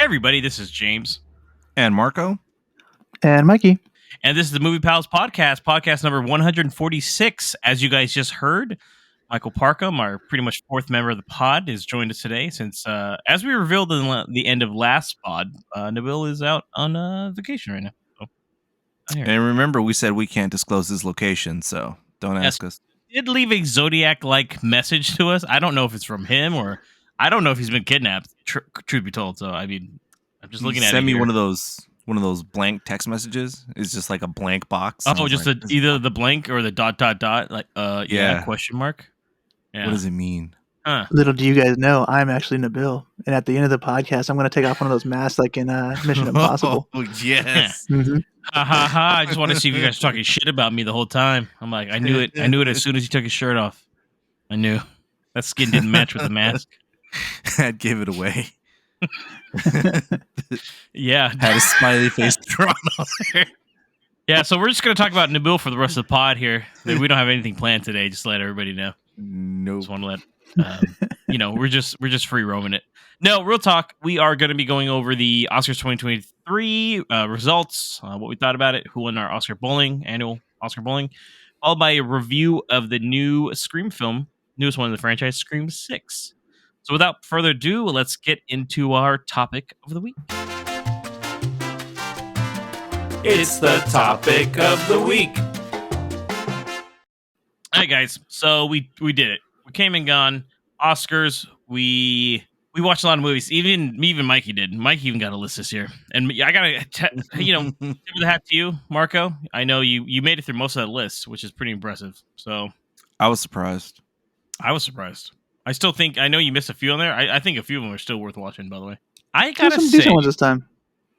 Hey everybody, this is James. And Marco. And Mikey. And this is the Movie Pals podcast number 146. As you guys just heard, Michael Parkham, our pretty much fourth member of the pod, is joined us today since, as we revealed in the end of last pod, Nabil is out on vacation right now. So, and remember, we said we can't disclose his location, so don't ask us. He did leave a Zodiac-like message to us. I don't know if it's from him or I don't know if he's been kidnapped, truth be told. So, I mean, I'm just looking at it. Send me one of those blank text messages. It's just like a blank box. Oh, just like, either the blank or the ... like question mark. Yeah. What does it mean? Little do you guys know, I'm actually Nabil, and at the end of the podcast, I'm going to take off one of those masks like in Mission Impossible. Oh yes. Mm-hmm. Ha ha ha! I just want to see if you guys are talking shit about me the whole time. I'm like, I knew it. I knew it as soon as he took his shirt off. I knew that skin didn't match with the mask. I'd give it away. Yeah, had a smiley face drawn on there. Yeah, so we're just gonna talk about Nabil for the rest of the pod here. We don't have anything planned today. Just to let everybody know. Nope. Just want to let we're just free roaming it. No, real talk. We are going to be going over the Oscars 2023 results, what we thought about it, who won our annual Oscar bowling, followed by a review of the new Scream film, newest one in the franchise, Scream 6. So without further ado, let's get into our topic of the week. It's the topic of the week. All right, guys. So we did it. We came and gone. Oscars. We watched a lot of movies. Even Mikey did. Mikey even got a list this year. And I gotta, tip of the hat to you, Marco. I know you made it through most of that list, which is pretty impressive. So I was surprised. I still think I know you missed a few on there. I think a few of them are still worth watching. By the way, I gotta say, decent ones this time.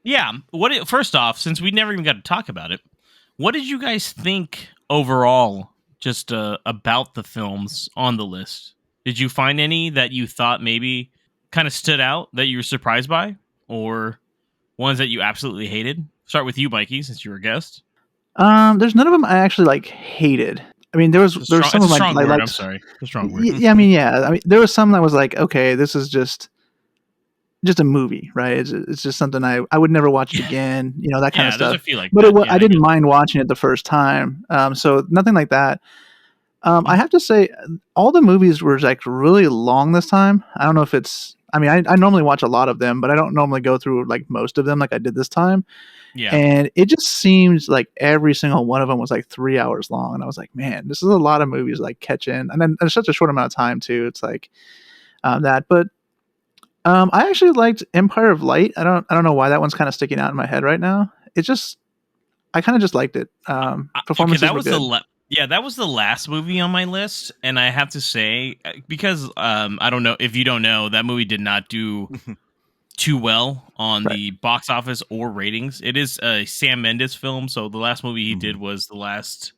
Yeah. First off, since we never even got to talk about it, what did you guys think overall? Just about the films on the list. Did you find any that you thought maybe kind of stood out that you were surprised by, or ones that you absolutely hated? Start with you, Mikey, since you were a guest. There's none of them I actually hated. I mean, there was some of them I liked. I'm sorry, a strong word. Yeah, I mean, there was some that was like, okay, this is just a movie, right? It's just something I would never watch it again, that kind of stuff. There's a few like but that. I didn't mind watching it the first time, so nothing like that. I have to say, all the movies were like really long this time. I don't know if it's. I mean, I normally watch a lot of them, but I don't normally go through like most of them like I did this time. Yeah. And it just seems like every single one of them was like 3 hours long, and I was like, man, this is a lot of movies like catch in, and then there's such a short amount of time too. It's like that, but. I actually liked Empire of Light. I don't know why that one's kind of sticking out in my head right now. It's just, I kind of just liked it. Performances were good. That was the last movie on my list, and I have to say, because I don't know if you don't know, that movie did not do too well on the box office or ratings. It is a Sam Mendes film, so the last movie he did was the last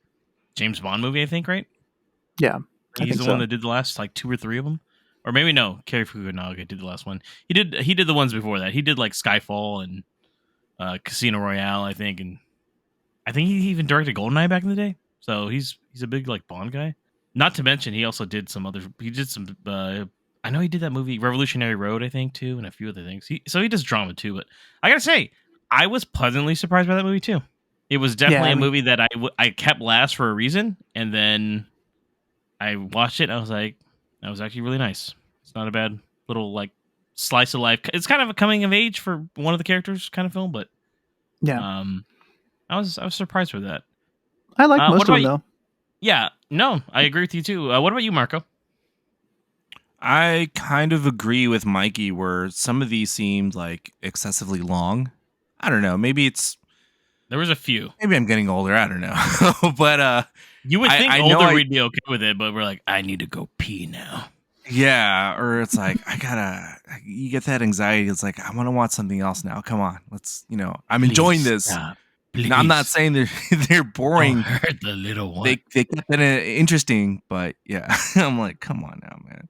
James Bond movie, I think, right? Yeah, he's the one that did the last like 2 or 3 of them. Or maybe no, Cary Fukunaga did the last one. He did the ones before that. He did like Skyfall and Casino Royale, I think, and I think he even directed GoldenEye back in the day. So he's a big like Bond guy. Not to mention he also did some other. He did some. I know he did that movie Revolutionary Road, I think, too, and a few other things. So he does drama too. But I gotta say, I was pleasantly surprised by that movie too. It was definitely a movie that I kept last for a reason, and then I watched it. And I was like. That was actually really nice. It's not a bad little like slice of life. It's kind of a coming of age for one of the characters kind of film, but yeah, I was surprised with that. I like most of them though. Yeah, no, I agree with you too. What about you, Marco? I kind of agree with Mikey where some of these seemed like excessively long. I don't know. Maybe there was a few. Maybe I'm getting older. I don't know. But you would think older we'd be okay with it, but we're like, I need to go pee now. Yeah, or it's like you get that anxiety. It's like I want to watch something else now. Come on, let's. I'm enjoying this. Stop, now, I'm not saying they're boring. Don't hurt the little one. They kept it interesting, but yeah, I'm like, come on now, man.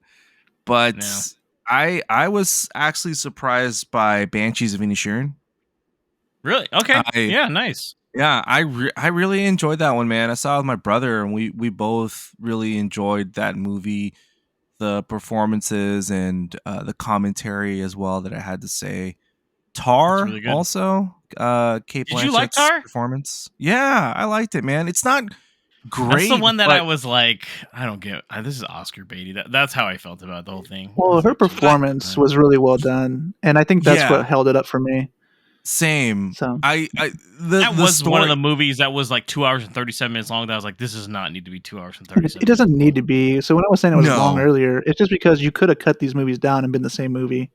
But no. I was actually surprised by Banshees of Inisherin. Really? Okay. Yeah, nice. Yeah, I really enjoyed that one, man. I saw it with my brother, and we both really enjoyed that movie, the performances and the commentary as well that I had to say. Tar really good. also. Kate Did you like Blanchett's Tar? performance. Yeah, I liked it, man. It's not great. That's the one that but I was like, I don't get. This is Oscar baity. That's how I felt about the whole thing. I Well, was her like, Jesus, performance man. was really well done, and I think that's Yeah. what held it up for me. Same. So That The was one of story. the movies that was like 2 hours and 37 minutes long. That I was like, this does not need to be 2 hours and it 37 doesn't minutes need long. to be. So when I was saying it was long No. earlier, it's just because you could have cut these movies down and been the same movie.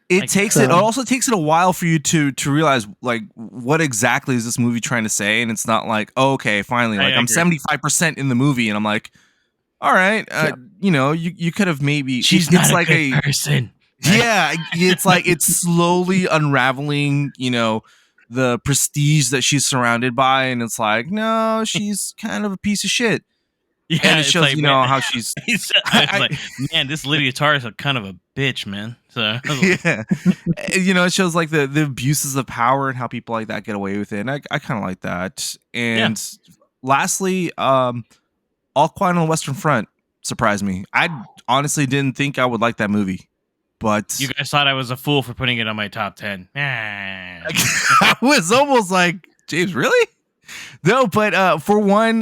It also takes it a while for you to realize like what exactly is this movie trying to say, and it's not like, oh, okay, finally, like I'm agree. 75% in the movie, and I'm like, all right, Yeah. you know, you could have maybe She's it's not like a good person. yeah, it's like it's slowly unraveling, you know, the prestige that she's surrounded by, and it's like, no, she's kind of a piece of shit. Yeah, And it it's shows, like, you man, know, how she's I was like, man, this Lydia Tarr is a kind of a bitch, man. So I was like, yeah, you know, it shows like the abuses of power and how people like that get away with it, and I kind of like that. And lastly, All Quiet on the Western Front surprised me. I honestly didn't think I would like that movie, but you guys thought I was a fool for putting it on my top 10. I was almost like, James, really? No, but for one,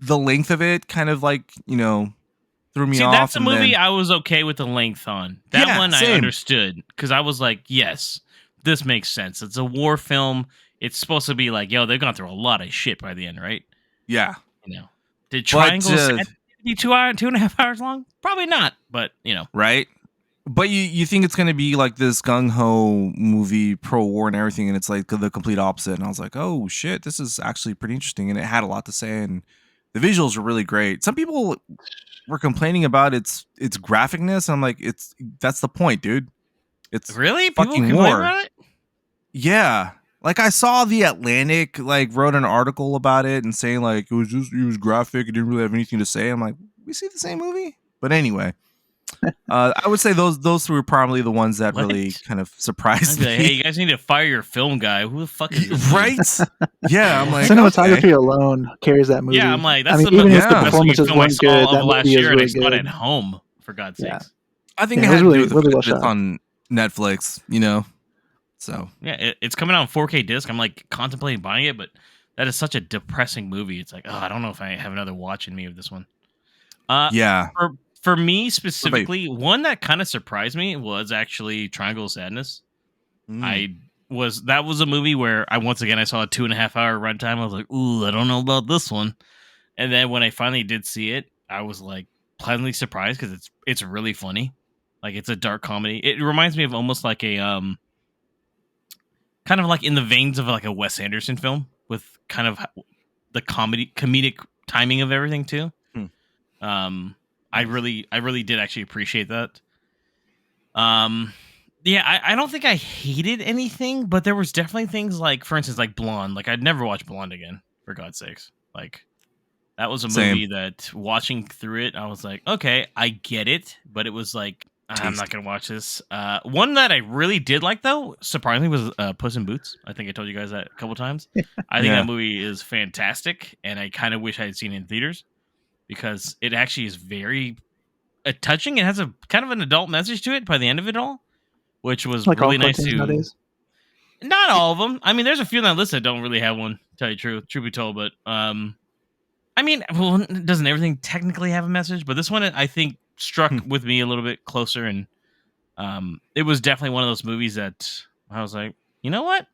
the length of it kind of like, you know, threw me See, off. that's a and movie then, I was okay with the length on. That Yeah, one I same. understood because I was like, yes, this makes sense. It's a war film. It's supposed to be like, yo, they've gone through a lot of shit by the end, right? Yeah. You know, did Triangle be 2.5 hours long? Probably not, but you know, right. But you think it's gonna be like this gung ho movie pro war and everything, and it's like the complete opposite. And I was like, oh shit, this is actually pretty interesting, and it had a lot to say, and the visuals were really great. Some people were complaining about its graphicness. And I'm like, that's the point, dude. It's really people fucking complain war. about it. Yeah, like I saw the Atlantic like wrote an article about it and saying like it was graphic. It didn't really have anything to say. I'm like, we see the same movie, but anyway. I would say those three were probably the ones that really kind of surprised I'd be me. like, hey, you guys need to fire your film guy. Who the fuck is this? Right? Yeah, I'm like, cinematography okay. alone carries that movie. Yeah, I'm like, that's I mean, the even best if the Yeah. performances film I weren't saw good, of that last movie is year, and I really saw it good. at home. For God's Yeah. sakes. I think Yeah, it it had was to do with the really fact well that it's shot. on Netflix, you know. So Yeah, it's coming out on 4K disc. I'm like contemplating buying it, but that is such a depressing movie. It's like, oh, I don't know if I have another watch in me of this one. yeah. For me specifically, one that kind of surprised me was actually Triangle of Sadness. Mm. That was a movie where I saw a 2.5 hour runtime. I was like, ooh, I don't know about this one. And then when I finally did see it, I was like pleasantly surprised because it's really funny. Like it's a dark comedy. It reminds me of almost like a kind of like in the veins of like a Wes Anderson film with kind of the comedic timing of everything too. I really did actually appreciate that. Yeah, I don't think I hated anything, but there was definitely things like, for instance, like Blonde. Like I'd never watch Blonde again, for God's sakes. Like that was a movie that watching through it, I was like, okay, I get it, but it was like, I'm not gonna watch this. One that I really did like though, surprisingly, was Puss in Boots. I think I told you guys that a couple times. I think that movie is fantastic, and I kind of wish I had seen it in theaters because it actually is very touching. It has a kind of an adult message to it by the end of it all, which was Like really all nice cartoons to. nowadays. Not all of them. I mean, there's a few on that list that don't really have one. To tell you the truth be told, but I mean, well, doesn't everything technically have a message? But this one, I think, struck with me a little bit closer, and it was definitely one of those movies that I was like, you know what,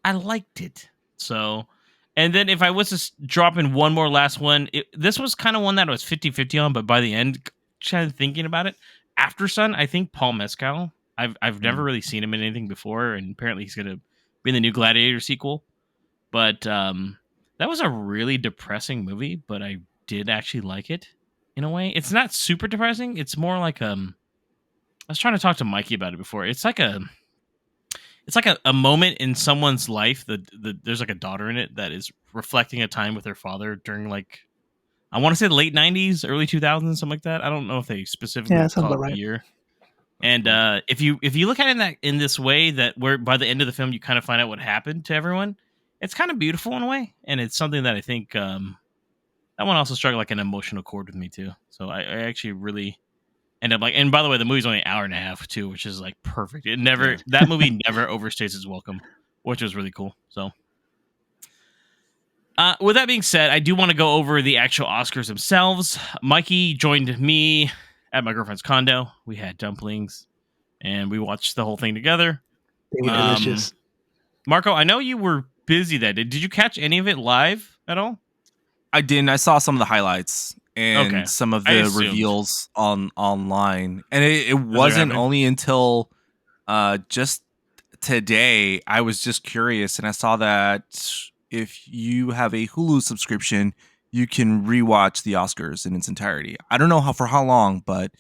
I liked it. So, and then if I was to drop in one more last one, this was kind of one that I was 50-50 on, but by the end, kind of thinking about it, After Sun, I think Paul Mescal. I've never really seen him in anything before, and apparently he's gonna be in the new Gladiator sequel. But that was a really depressing movie, but I did actually like it in a way. It's not super depressing. It's more like I was trying to talk to Mikey about it before. It's like a moment in someone's life that there's like a daughter in it that is reflecting a time with her father during like, I want to say the late 90s, early 2000s, something like that. I don't know if they specifically Yeah, sounds call about it the right. year. And if you look at it in this way, that where by the end of the film you kind of find out what happened to everyone, it's kind of beautiful in a way, and it's something that I think that one also struck like an emotional chord with me too. So I actually really And I'm like, and by the way, the movie's only an hour and a half too, which is like perfect. Yeah. That movie never overstays its welcome, which was really cool. So, with that being said, I do want to go over the actual Oscars themselves. Mikey joined me at my girlfriend's condo. We had dumplings, and we watched the whole thing together. They were delicious. Marco, I know you were busy that day. Did you catch any of it live at all? I didn't. I saw some of the highlights and Okay. some of I the assumed. reveals online, and it wasn't happening? only until just today I was just curious, and I saw that if you have a Hulu subscription, you can rewatch the Oscars in its entirety. I don't know for how long, but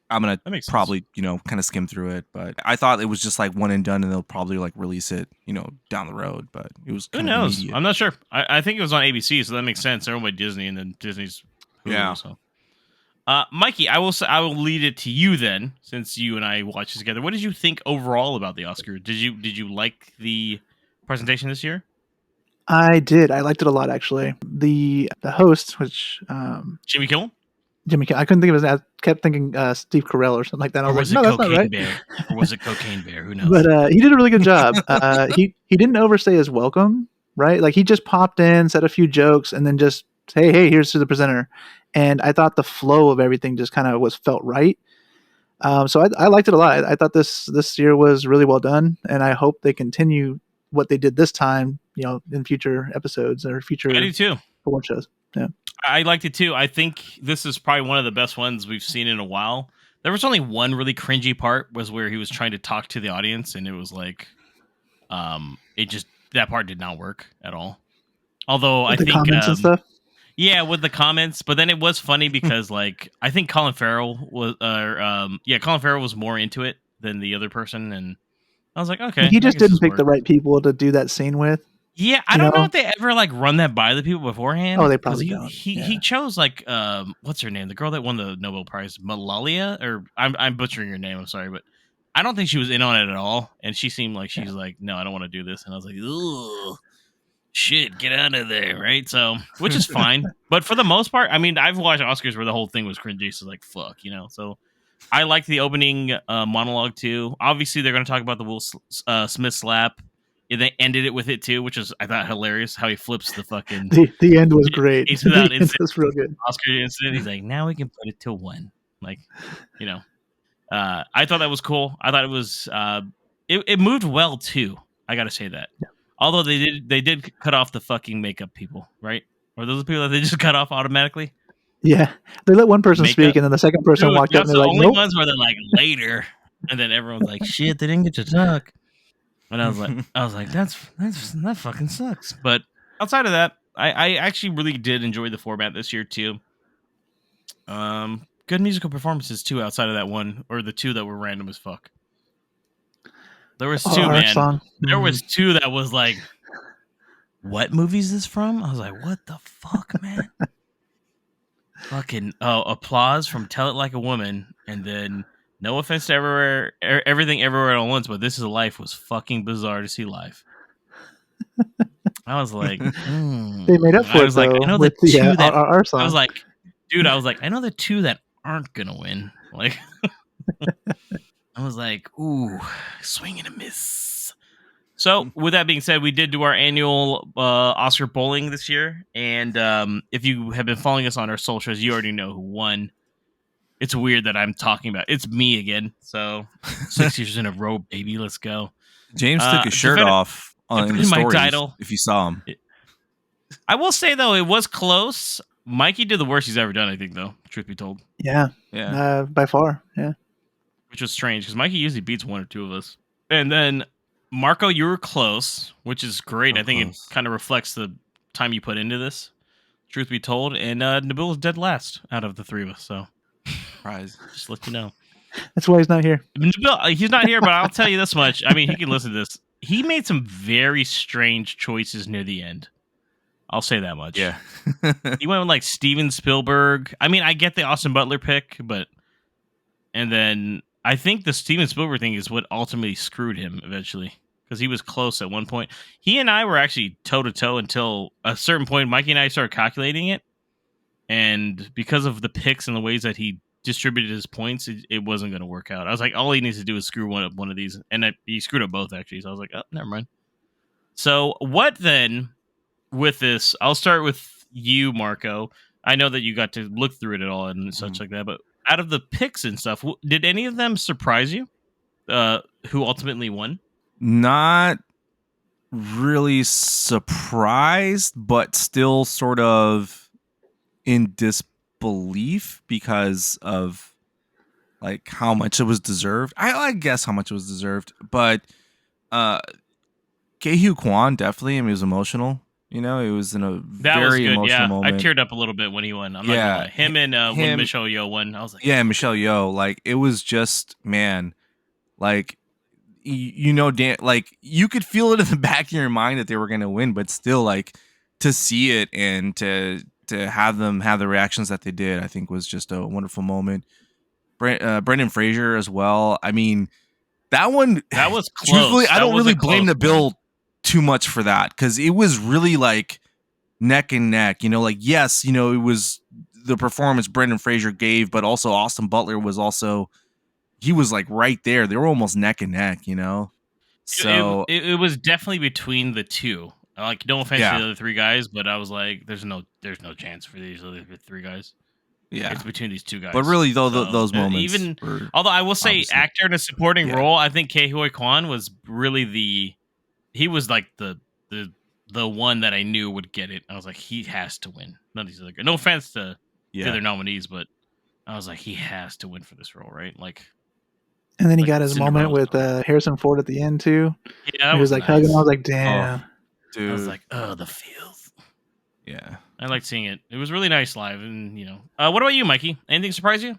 I'm gonna that makes probably kind of skim through it. But I thought it was just like one and done, and they'll probably like release it down the road. But it was Who kind knows? of immediate. I'm not sure. I think it was on ABC, so that makes sense. They're owned by Disney, and then Disney's Hulu, Yeah. So, Mikey, I will lead it to you then, since you and I watched this together. What did you think overall about the Oscar? Did you like the presentation this year? I did. I liked it a lot, actually. The host, which Jimmy Kimmel? Jimmy, I couldn't think of his name. I kept thinking Steve Carell or something like that. I Or was was like, it no, that's not Cocaine right. Bear? Or was it Cocaine Bear? Who knows? But he did a really good job. He didn't overstay his welcome, right? Like he just popped in, said a few jokes, and then just hey, here's to the presenter. And I thought the flow of everything just kind of felt right. So I liked it a lot. I thought this year was really well done, and I hope they continue what they did this time, in future episodes or future I do too. award shows. Yeah. I liked it too. I think this is probably one of the best ones we've seen in a while. There was only one really cringy part was where he was trying to talk to the audience, and it was like, that part did not work at all. Although I The think comments and stuff. Yeah, with the comments, but then it was funny because like I think Colin Farrell was, Colin Farrell was more into it than the other person, and I was like, okay, He I just guess didn't this pick the works. right people to do that scene with. Yeah, I don't know if they ever like run that by the people beforehand. Oh, they 'cause probably he, don't. He chose like what's her name? The girl that won the Nobel Prize, Malalia, or I'm butchering her name. I'm sorry, but I don't think she was in on it at all, and she seemed like she's like, no, I don't want to do this, and I was like, ugh, shit, get out of there, right? So, which is fine, but for the most part, I mean, I've watched Oscars where the whole thing was cringy, so like, fuck, So, I liked the opening monologue too. Obviously, they're going to talk about the Will Smith slap. Yeah, they ended it with it too, which is I thought hilarious. How he flips the fucking. The end was great. He The out end was real good. Oscar incident. He's like, now we can put it to one. Like, I thought that was cool. I thought it was. It moved well too. I got to say that. Yeah. Although they did cut off the fucking makeup people, right? Or those the people that they just cut off automatically? Yeah, they let one person Makeup? speak, and then the second person Dude, walked up, and that's they're the like, only "Nope." ones where they're like later, and then everyone's like, "Shit, they didn't get to talk." And I was like, that fucking sucks. But outside of that, I actually really did enjoy the format this year too. Good musical performances too. Outside of that one, or the two that were random as fuck. There was two, Our man. song. There was two that was like, what movie is this from? I was like, what the fuck, man? Fucking applause from Tell It Like a Woman, and then no offense to everything everywhere at once, but This Is a Life was fucking bizarre to see live. I was like, They made up for it though. I know with the two that our song. I was like, dude, I know the two that aren't gonna win. Like, I was like, ooh, swing and a miss. So, with that being said, we did do our annual Oscar bowling this year, and if you have been following us on our socials, you already know who won. It's weird that I'm talking about it's me again. So 6 years in a row, baby. Let's go. James took his shirt off in the my stories. title. If you saw him, I will say though, it was close. Mikey did the worst he's ever done. I think, though. Truth be told. Yeah. By far. Yeah. Which was strange because Mikey usually beats one or two of us. And then Marco, you were close, which is great. I think it kind of reflects the time you put into this. Truth be told, and Nabil was dead last out of the three of us. So. Surprise. Just let you know. That's why he's not here. He's not here, but I'll tell you this much. I mean, he can listen to this. He made some very strange choices near the end. I'll say that much. Yeah. He went with like Steven Spielberg. I mean, I get the Austin Butler pick, and then I think the Steven Spielberg thing is what ultimately screwed him eventually because he was close at one point. He and I were actually toe to toe until a certain point. Mikey and I started calculating it. And because of the picks and the ways that he distributed his points, it wasn't going to work out. I was like, all he needs to do is screw one of these, and he screwed up both actually. So I was like, oh, never mind. So what then with this? I'll start with you, Marco. I know that you got to look through it at all and such like that, but out of the picks and stuff, did any of them surprise you? Who ultimately won? Not really surprised, but still sort of in disbelief because of like how much it was deserved. I guess how much it was deserved, but Keihu Kwan definitely. I mean, it was emotional. You know, it was in a That was very good. emotional Yeah, moment. I teared up a little bit when he won. I'm not gonna lie. Him and when Michelle Yeoh won, I was like, yeah, Michelle Yeoh. Like it was just, man, like Dan, like you could feel it in the back of your mind that they were gonna win, but still, like to see it and to have them have the reactions that they did, I think was just a wonderful moment. Brendan Fraser as well. I mean, that one that was close. Truthfully, I That don't was really a blame close the Bill one. too much for that because it was really like neck and neck. You know, like yes, you know, it was the performance Brendan Fraser gave, but also Austin Butler was also he was like right there. They were almost neck and neck. You know, so It was definitely between the two. Like, no offense to yeah, the other three guys, but I was like, there's no chance for these other three guys. yeah. It's between these two guys. But really, though, So, those moments. even were although I will say, obviously- actor in a supporting Yeah. role, I think Ke Huy Quan was really he was like the one that I knew would get it. I was like, he has to win. None of these other guys. No offense to the other nominees, but I was like, he has to win for this role, right? Like, And then he like got his moment with Harrison Ford at the end too. yeah, He was like nice. hugging. I was like, damn. Dude. I was like, oh, the feels. Yeah. I liked seeing it. It was really nice live, and you know. What about you, Mikey? Anything surprise you?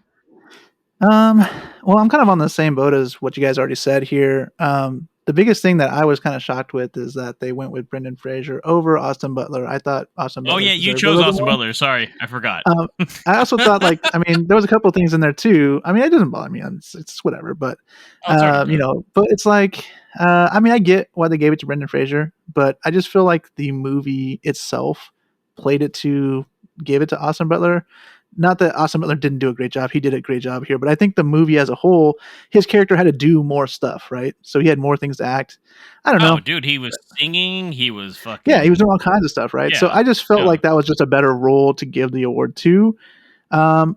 Well, I'm kind of on the same boat as what you guys already said here. The biggest thing that I was kind of shocked with is that they went with Brendan Fraser over Austin Butler. I thought Austin Butler. Oh yeah, you chose Austin Butler. Sorry, I forgot. I also thought, like, I mean, there was a couple of things in there too. I mean, it doesn't bother me. It's whatever, but you know, but it's like, I mean, I get why they gave it to Brendan Fraser, but I just feel like the movie itself played it to give it to Austin Butler. Not that Austin Butler didn't do a great job. He did a great job here, but I think the movie as a whole, his character had to do more stuff, right? So he had more things to act. I don't know. Oh, dude, he was singing. He was fucking. Yeah, he was doing all kinds of stuff, right? Yeah, so I just felt like that was just a better role to give the award to.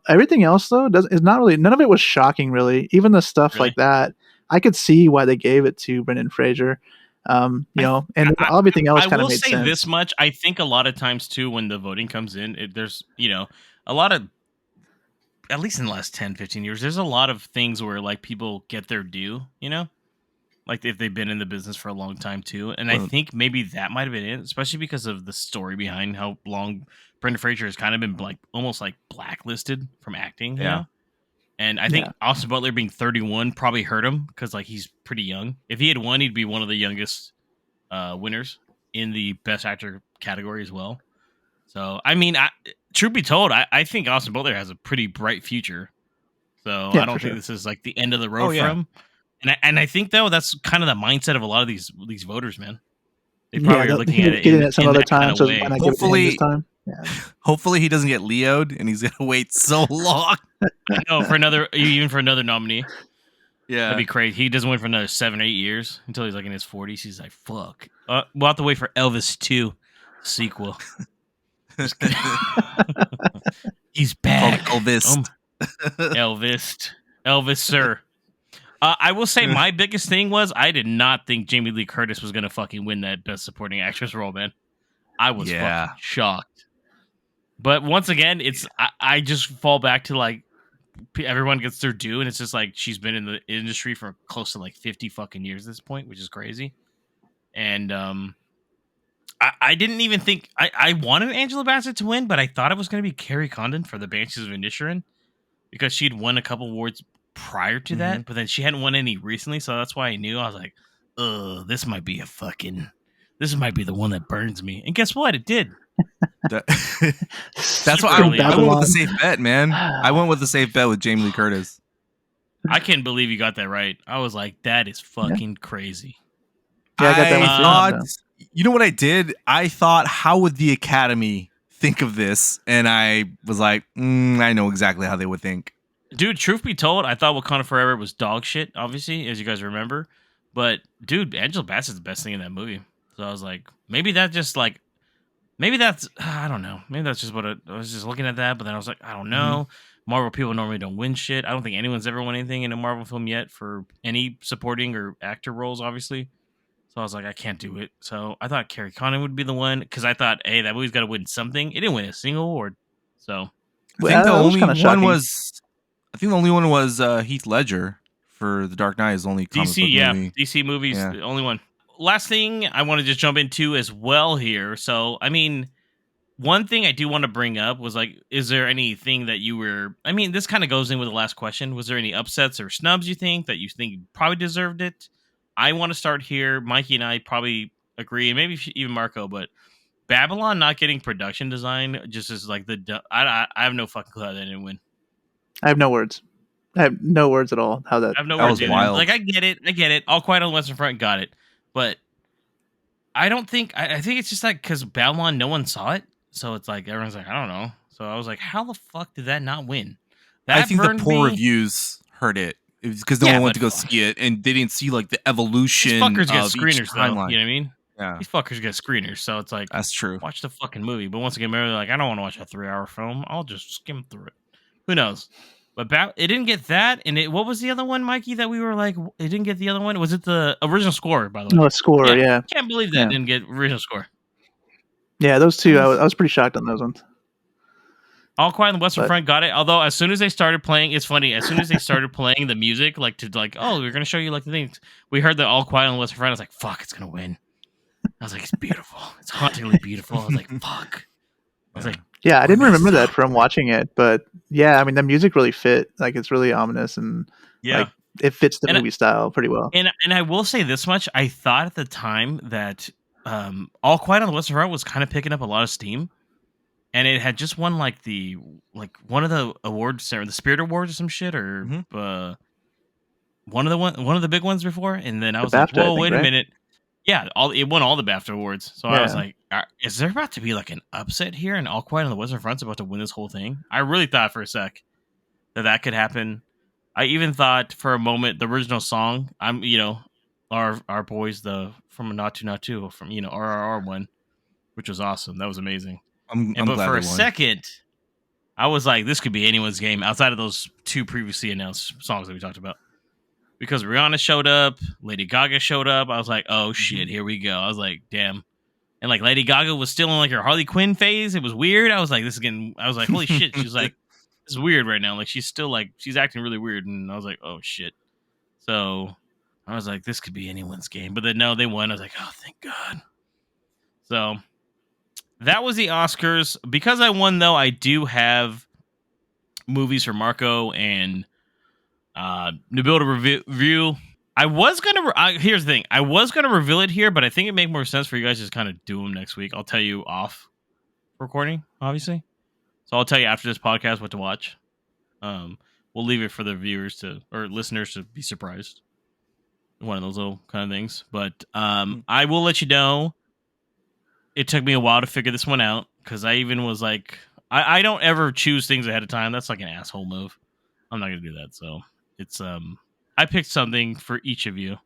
Everything else, though, is not really. None of it was shocking, really. Even the stuff like that, I could see why they gave it to Brendan Fraser. You know, and everything else kind of made sense. I will say this much: I think a lot of times too, when the voting comes in, there's a lot of, at least in the last 10, 15 years, there's a lot of things where like people get their due, like if they've been in the business for a long time too. And I think maybe that might have been it, especially because of the story behind how long Brendan Fraser has kind of been like almost like blacklisted from acting. You know? And I think Austin Butler being 31 probably hurt him because like he's pretty young. If he had won, he'd be one of the youngest winners in the best actor category as well. So, I mean, truth be told, I think Austin Butler has a pretty bright future. So I don't think this is like the end of the road for him. And I think though that's kind of the mindset of a lot of these voters, man. They probably are looking at it getting it some other time. So way. Hopefully, this time. Hopefully he doesn't get Leo'd and he's gonna wait so long. I know for another nominee. Yeah, that'd be crazy. He doesn't win for another 7 or 8 years until he's like in his 40s. He's like, fuck. We'll have to wait for Elvis 2 sequel. He's back. Elvis. Elvis, sir. I will say my biggest thing was I did not think Jamie Lee Curtis was gonna fucking win that Best Supporting Actress role, man. I was fucking shocked. But once again, I just fall back to like everyone gets their due, and it's just like she's been in the industry for close to like 50 fucking years at this point, which is crazy. And I didn't even think I wanted Angela Bassett to win, but I thought it was going to be Carrie Condon for the Banshees of Inisherin because she'd won a couple awards prior to that, but then she hadn't won any recently, so that's why I knew. I was like, this might be the one that burns me. And guess what? It did. That's why I went with the safe bet, man. I went with the safe bet with Jamie Lee Curtis. I can't believe you got that right. I was like, that is fucking crazy. Yeah, I got that one thought, you know what I did? I thought, how would the Academy think of this? And I was like, I know exactly how they would think. Dude, truth be told, I thought Wakanda Forever was dog shit, obviously, as you guys remember. But dude, Angela Bassett's the best thing in that movie. So I was like, maybe that just like, maybe that's, I don't know. Maybe that's just what I was just looking at that. But then I was like, I don't know. Marvel people normally don't win shit. I don't think anyone's ever won anything in a Marvel film yet for any supporting or actor roles, obviously. So I was like, I can't do it. So I thought Carrie Condon would be the one because I thought, hey, that movie's got to win something. It didn't win a single award. So I think the That was only kinda one shocking. was. I think the only one was Heath Ledger for The Dark Knight. Is the only comic DC, book yeah, movie. DC movies, Yeah. the only one. Last thing I want to just jump into as well here. So, I mean, one thing I do want to bring up was like, is there anything that you were? I mean, this kind of goes in with the last question. Was there any upsets or snubs you think probably deserved it? I want to start here. Mikey and I probably agree, and maybe even Marco, but Babylon not getting production design just is like I have no fucking clue how that didn't win. I have no words. I have no words at all. How that? I have no That words was either. wild. Like I get it. All Quiet on the Western Front got it, but I don't think. I think it's just like because Babylon, no one saw it, so it's like everyone's like, I don't know. So I was like, how the fuck did that not win? That I think the burned poor me. reviews hurt it because no Yeah, one went but to go fuck. see it, and they didn't see like the These evolution fuckers get of each screeners though. You know timeline. what I mean? Yeah, These fuckers get screeners, so it's like that's true. watch the fucking movie. But once again, maybe they're like, I don't want to watch a 3-hour film. I'll just skim through it. Who knows? But it didn't get that. And what was the other one, Mikey, that we were like, it didn't get the other one? Was it the original score, by the way? No score. Yeah. Can't believe that didn't get original score. Yeah, those two. I was pretty shocked on those ones. All Quiet on the Western But- Front got it. Although as soon as they started playing, it's funny. As soon as they started playing the music, oh, we're gonna show you like the things. We heard the All Quiet on the Western Front. I was like, fuck, it's gonna win. I was like, it's beautiful. It's hauntingly beautiful. I was like, fuck. I was like, Yeah, I didn't We're remember messed that up. from watching it, but yeah, I mean the music really fit. Like it's really ominous and yeah. like it fits the And movie style pretty well. And I will say this much: I thought at the time that All Quiet on the Western Front was kind of picking up a lot of steam, and it had just won like one of the awards, or the Spirit Awards or some shit, or one of the big ones before. And then I was like, BAFTA, I whoa, think, wait a right? minute, yeah, it won all the BAFTA awards. So I was Yeah. like, is there about to be like an upset here, and All Quiet on the Western Front's about to win this whole thing? I really thought for a sec that could happen. I even thought for a moment the original song, our boys from Not To from RRR one, which was awesome. That was amazing. I'm But glad for a they won. second, I was like, this could be anyone's game outside of those two previously announced songs that we talked about. Because Rihanna showed up, Lady Gaga showed up. I was like, oh shit, here we go. I was like, damn. And like Lady Gaga was still in like her Harley Quinn phase. It was weird. I was like, holy shit. She's like, this is weird right now. Like she's still like, she's acting really weird. And I was like, oh shit. So I was like, this could be anyone's game. But then no, they won. I was like, oh, thank God. So that was the Oscars. Because I won, though, I do have movies for Marco and Nabil to review. I was gonna. Here's the thing. I was gonna reveal it here, but I think it make more sense for you guys to just kind of do them next week. I'll tell you off recording, obviously. So I'll tell you after this podcast what to watch. We'll leave it for the viewers or listeners to be surprised. One of those little kind of things. But I will let you know. It took me a while to figure this one out because I even was like, I don't ever choose things ahead of time. That's like an asshole move. I'm not gonna do that. So it's I picked something for each of you.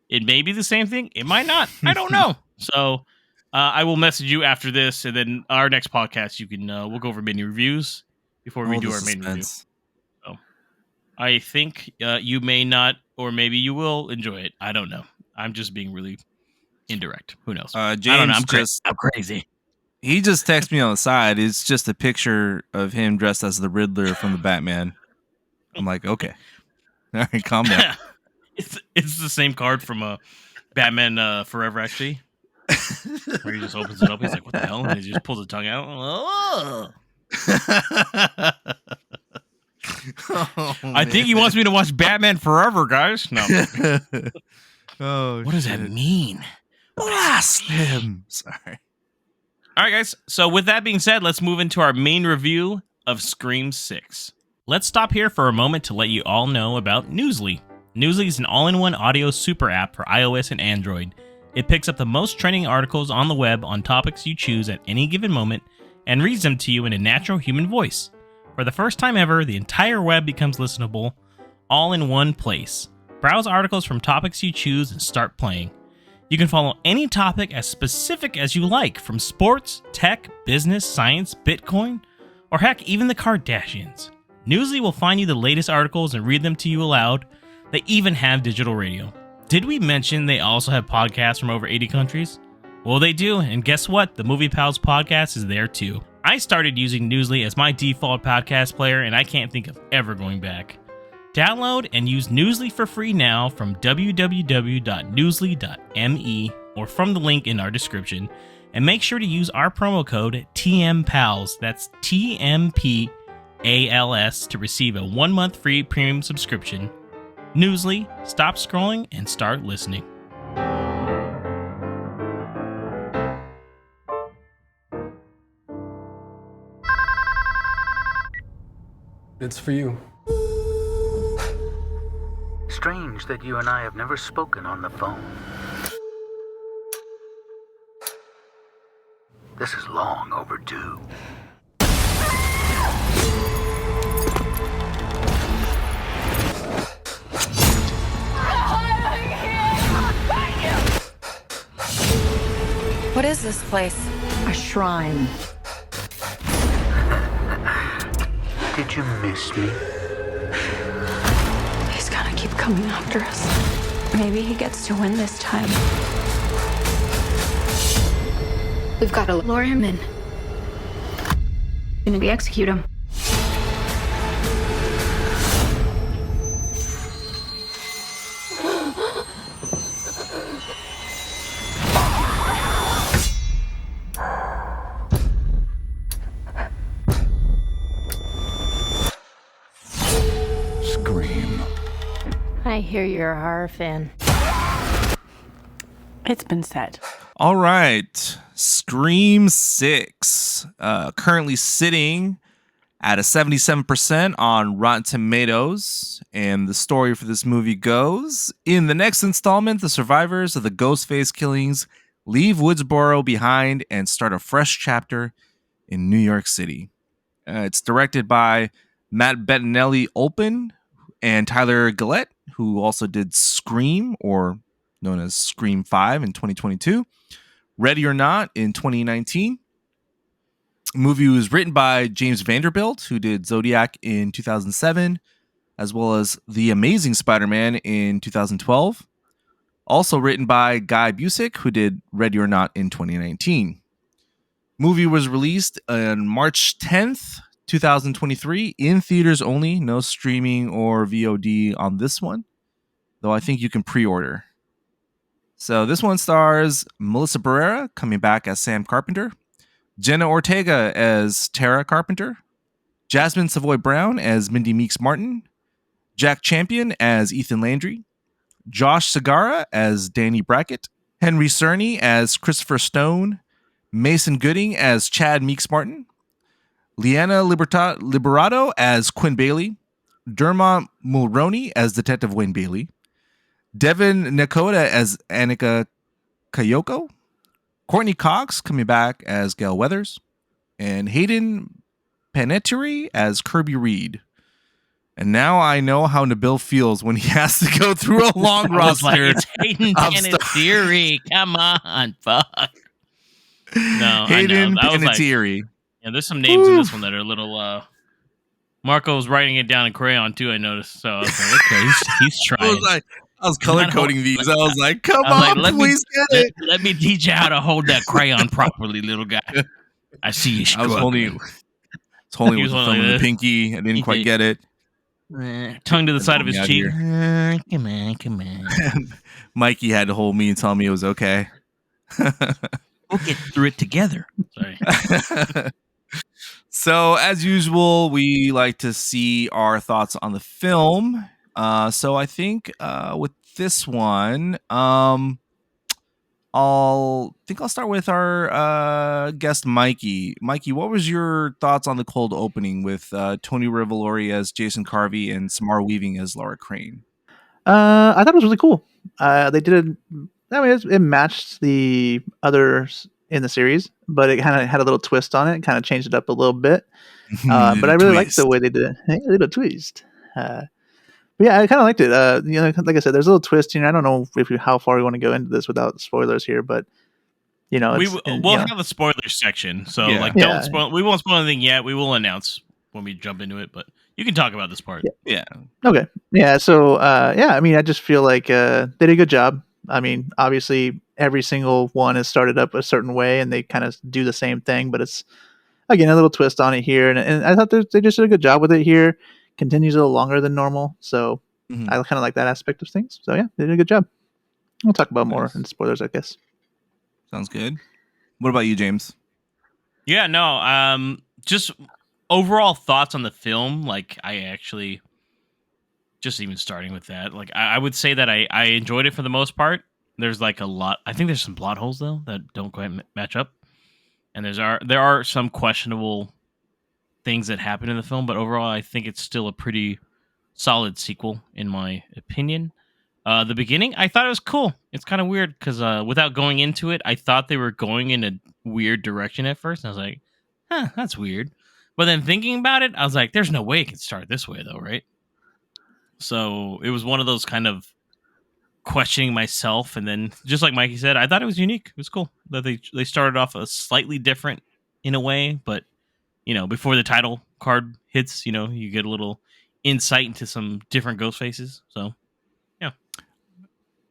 It may be the same thing. It might not. I don't know. So I will message you after this, and then our next podcast, you can we'll go over mini reviews before we do our main review. So I think you may not, or maybe you will enjoy it. I don't know. I'm just being really indirect. Who knows? James I don't know. I'm crazy. He just texted me on the side. It's just a picture of him dressed as the Riddler from the Batman. I'm like, okay. All right, calm down. It's the same card from Batman Forever, actually. Where he just opens it up. He's like, what the hell? And he just pulls the tongue out. Oh. I think he wants me to watch Batman Forever, guys. No. Oh, what does that mean? Blast him. Sorry. All right, guys. So with that being said, let's move into our main review of Scream 6. Let's stop here for a moment to let you all know about Newsly. Newsly is an all-in-one audio super app for iOS and Android. It picks up the most trending articles on the web on topics you choose at any given moment and reads them to you in a natural human voice. For the first time ever, the entire web becomes listenable, all in one place. Browse articles from topics you choose and start playing. You can follow any topic as specific as you like, from sports, tech, business, science, Bitcoin, or heck, even the Kardashians. Newsly will find you the latest articles and read them to you aloud. They even have digital radio. Did we mention they also have podcasts from over 80 countries? Well, they do, and guess what? The Movie Pals podcast is there too. I started using Newsly as my default podcast player, and I can't think of ever going back. Download and use Newsly for free now from www.newsly.me or from the link in our description. And make sure to use our promo code TMPALS, that's TMPALS, to receive a 1-month free premium subscription. Newsly, stop scrolling and start listening. It's for you. Strange that you and I have never spoken on the phone. This is long overdue. What is this place? A shrine. Did you miss me? He's gonna keep coming after us. Maybe he gets to win this time. We've got to lure him in. And we execute him. Scream. I hear you're a horror fan. It's been said. All right. Scream 6. Currently sitting at a 77% on Rotten Tomatoes. And the story for this movie goes: in the next installment, the survivors of the Ghostface killings leave Woodsboro behind and start a fresh chapter in New York City. It's directed by Matt Bettinelli-Olpin and Tyler Gillette, who also did Scream, or known as Scream 5 in 2022, Ready or Not in 2019. The movie was written by James Vanderbilt, who did Zodiac in 2007, as well as The Amazing Spider-Man in 2012. Also written by Guy Busick, who did Ready or Not in 2019. Movie was released on March 10th, 2023, in theaters only. No streaming or VOD on this one, though I think you can pre-order. So this one stars Melissa Barrera coming back as Sam Carpenter, Jenna Ortega as Tara Carpenter, Jasmine Savoy Brown as Mindy Meeks Martin, Jack Champion as Ethan Landry, Josh Segarra as Danny Brackett, Henry Cerny as Christopher Stone, Mason Gooding as Chad Meeks Martin, Liana Liberato as Quinn Bailey, Dermot Mulroney as Detective Wayne Bailey, Devin Nakoda as Annika Kayoko, Courtney Cox coming back as Gail Weathers, and Hayden Panettiere as Kirby Reed. And now I know how Nabil feels when he has to go through a long roster. It's Hayden Panettiere. Come on, fuck. No, Hayden I know. Panettiere. Yeah, there's some names in this one that are a little. Marco was writing it down in crayon too, I noticed. So I was like, okay, he's trying. I was color coding these. I was like, come on, please get it. Let me teach you how to hold that crayon properly, little guy. I see you struggling. I was holding with the thumb and the pinky. I didn't quite get it. Tongue to the side of his cheek. Come on. Mikey had to hold me and tell me it was okay. We'll get through it together. Sorry. So, as usual, we like to see our thoughts on the film. So I think with this one, I'll start with our guest Mikey. Mikey, what was your thoughts on the cold opening with Tony Revolori as Jason Carvey and Samara Weaving as Laura Crane? I thought it was really cool. They did it. I mean, it matched the other in the series, but it kind of had a little twist on it, kind of changed it up a little bit. But Little I really liked the twist. way they did it. Hey, a little twist. But yeah, I kind of liked it. Like I said, there's a little twist here. I don't know how far we want to go into this without spoilers here, but We'll have a spoilers section, so Yeah. like Yeah. don't spoil. We won't spoil anything yet. We will announce when we jump into it, but you can talk about this part. Yeah. Okay. Yeah. So, I mean, I just feel like they did a good job. I mean, obviously, every single one is started up a certain way, and they kind of do the same thing, but it's again a little twist on it here, and I thought they just did a good job with it here. Continues a little longer than normal, so Mhm. I kind of like that aspect of things. So yeah, they did a good job. We'll talk about more Nice. in spoilers, I guess. Sounds good. What about you, James? Yeah, no. Just overall thoughts on the film. Like, I actually just even starting with that. Like, I would say that I enjoyed it for the most part. There's like a lot. I think there's some plot holes though that don't quite match up, and there are some questionable things that happen in the film. But overall, I think it's still a pretty solid sequel in my opinion. The beginning, I thought it was cool. It's kind of weird because without going into it, I thought they were going in a weird direction at first. And I was like, huh, that's weird. But then thinking about it, I was like, there's no way it can start this way, though, right? So it was one of those kind of questioning myself. And then, just like Mikey said, I thought it was unique. It was cool that they started off a slightly different in a way. But, before the title card hits, you get a little insight into some different ghost faces. So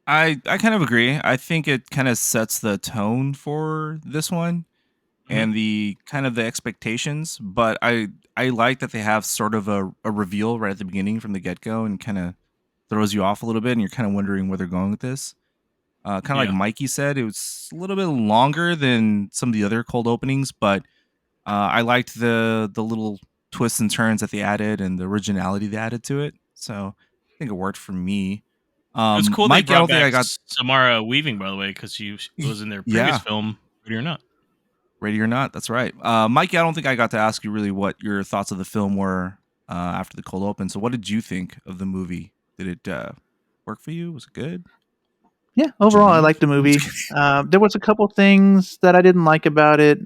I kind of agree. I think it kind of sets the tone for this one and the kind of the expectations. But I like that they have sort of a reveal right at the beginning from the get go and kind of throws you off a little bit, and you're kind of wondering where they're going with this. Kind of like Yeah. Mikey said, it was a little bit longer than some of the other cold openings, but I liked the little twists and turns that they added and the originality they added to it. So I think it worked for me. it was cool Mikey, they I brought don't think I back got Samara Weaving, by the way, because she was in their previous yeah. film, Ready or Not. Ready or Not. That's right. Mikey, I don't think I got to ask you really what your thoughts of the film were after the cold open. So what did you think of the movie? Did it work for you? Was it good? Yeah, overall, I leave? liked the movie. There was a couple things that I didn't like about it.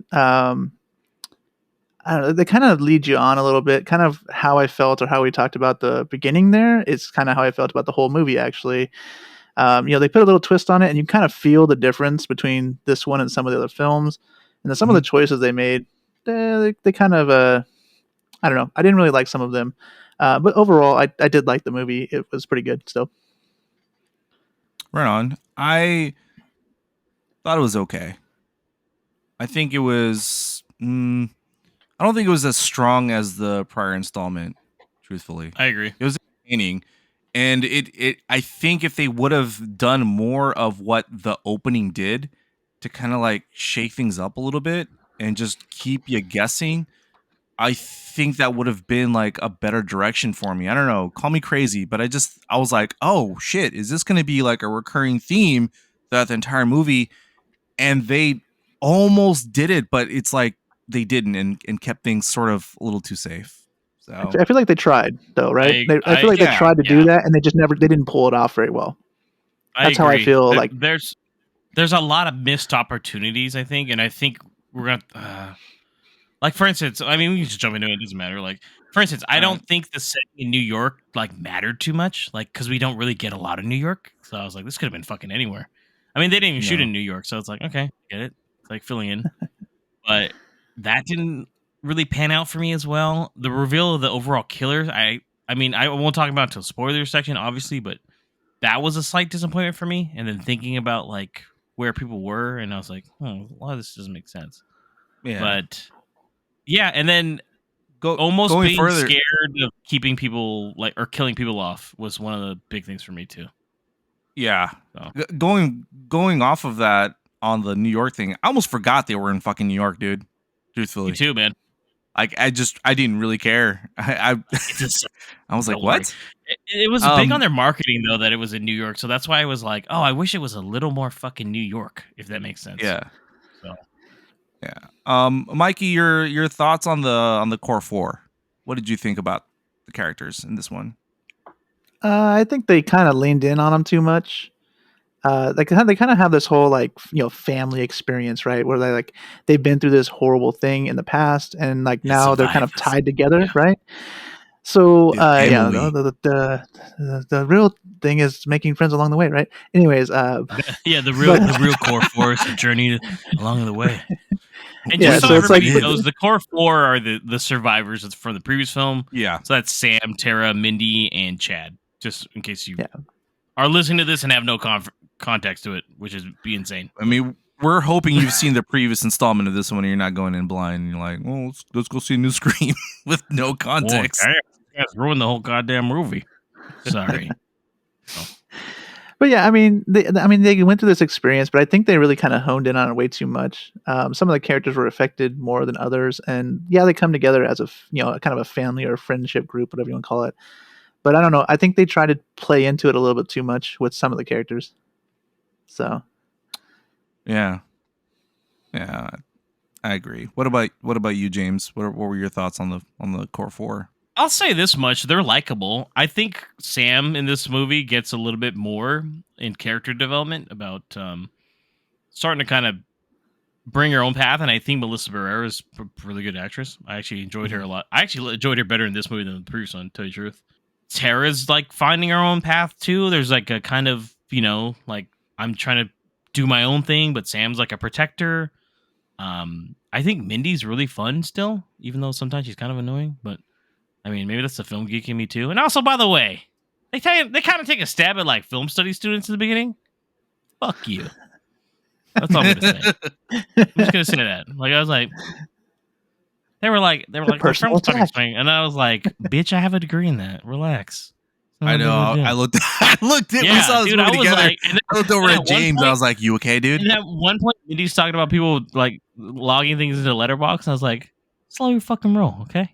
I don't know, they kind of lead you on a little bit, kind of how I felt or how we talked about the beginning there. It's kind of how I felt about the whole movie, actually. They put a little twist on it, and you kind of feel the difference between this one and some of the other films. And then some of the choices they made, they kind of, I don't know. I didn't really like some of them. But overall, I did like the movie. It was pretty good still. Right on. I thought it was okay. I think it was. I don't think it was as strong as the prior installment. Truthfully, I agree. it was entertaining, and it. I think if they would have done more of what the opening did to kind of like shake things up a little bit and just keep you guessing, I think that would have been like a better direction for me. I don't know, call me crazy, but I was like, oh shit, is this going to be like a recurring theme throughout the entire movie? And they almost did it, but it's like they didn't and kept things sort of a little too safe. So I feel like they tried, though, right? I feel like they yeah, tried to do that, and they didn't pull it off very well. That's how I agree. feel. Like, There's a lot of missed opportunities, I think, and I think we're gonna like, for instance, I mean, we can just jump into it. It doesn't matter. Like, for instance, I don't think the setting in New York like mattered too much, like because we don't really get a lot of New York. So I was like, this could have been fucking anywhere. I mean, they didn't even shoot in New York, so it's like, okay, get it. It's like filling in, but that didn't really pan out for me as well. The reveal of the overall killers, I mean, I won't talk about it until spoiler section, obviously, but that was a slight disappointment for me. And then thinking about like where people were, and I was like, a lot of this doesn't make sense. yeah. But yeah, and then Going being further, scared of keeping people like or killing people off was one of the big things for me too. yeah. So. Going off of that on the New York thing, I almost forgot they were in fucking New York, dude. Truthfully, Me too, man. like I didn't really care. I was like, what? It was big on their marketing though that it was in New York, so that's why I was like, oh, I wish it was a little more fucking New York, if that makes sense. Yeah. So. Yeah. Mikey, your thoughts on the core four? What did you think about the characters in this one? I think they kind of leaned in on them too much. they kind of have this whole like family experience, right? Where they've been through this horrible thing in the past, and like Yeah, now they're kind of survivors. tied together, Yeah. right? So The family. the real thing is making friends along the way, right? Anyways, Yeah, the but- real core force, the journey along the way. And Yeah, just so so it's like- everybody knows, the core four are the survivors from the previous film. Yeah. So that's Sam, Tara, Mindy, and Chad. Just in case you Yeah. are listening to this and have no context to it, which is be insane. I mean, we're hoping you've seen the previous installment of this one and you're not going in blind and you're like, well, let's go see a new Scream with no context. Oh, damn, you guys ruined the whole goddamn movie. Sorry. But yeah, I mean, they went through this experience, but I think they really kind of honed in on it way too much. Some of the characters were affected more than others, and yeah, they come together as a kind of a family or a friendship group, whatever you want to call it. But I don't know. I think they tried to play into it a little bit too much with some of the characters. So Yeah, I agree. What about you, James? What were your thoughts on the core four? I'll say this much: they're likable. I think Sam in this movie gets a little bit more in character development about starting to kind of bring her own path, and I think Melissa Barrera is a really good actress. I actually enjoyed her a lot. I actually enjoyed her better in this movie than the previous one, to tell you the truth. Tara's like finding her own path too. There's like a kind of, like I'm trying to do my own thing, but Sam's like a protector. I think Mindy's really fun still, even though sometimes she's kind of annoying, but I mean, maybe that's the film geek in me too. And also, by the way, they kind of take a stab at like film study students in the beginning. Fuck you. That's all I'm gonna say. I'm just gonna say that. Like I was like, they were like, well, personal film study attack. thing, and I was like, bitch, I have a degree in that. Relax. I know. I looked. We Yeah, saw this dude, movie I was together. like, and I looked over and at at one James. point- I was like, "You okay, dude?" And at one point, Mindy's talking about people like logging things into Letterboxd. And I was like, slow your fucking roll, okay?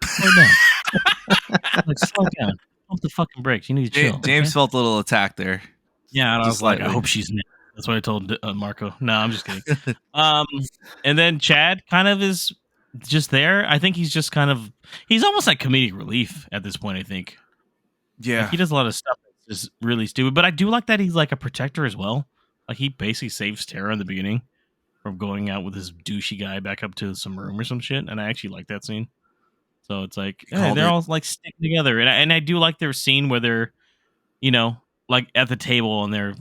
Slow down. Like, slow down. Pump the fucking brakes. You need to chill. James okay? felt a little attacked there. Yeah, and I just was like, I slightly. hope she's not. That's what I told Marco. No, I'm just kidding. And then Chad kind of is just there. I think he's just he's almost like comedic relief at this point, I think. Yeah, Like, he does a lot of stuff that's just really stupid, but I do like that he's like a protector as well. Like he basically saves Tara in the beginning from going out with this douchey guy back up to some room or some shit, and I actually like that scene. So it's like they're all like sticking together, and I do like their scene where they're, like at the table and they're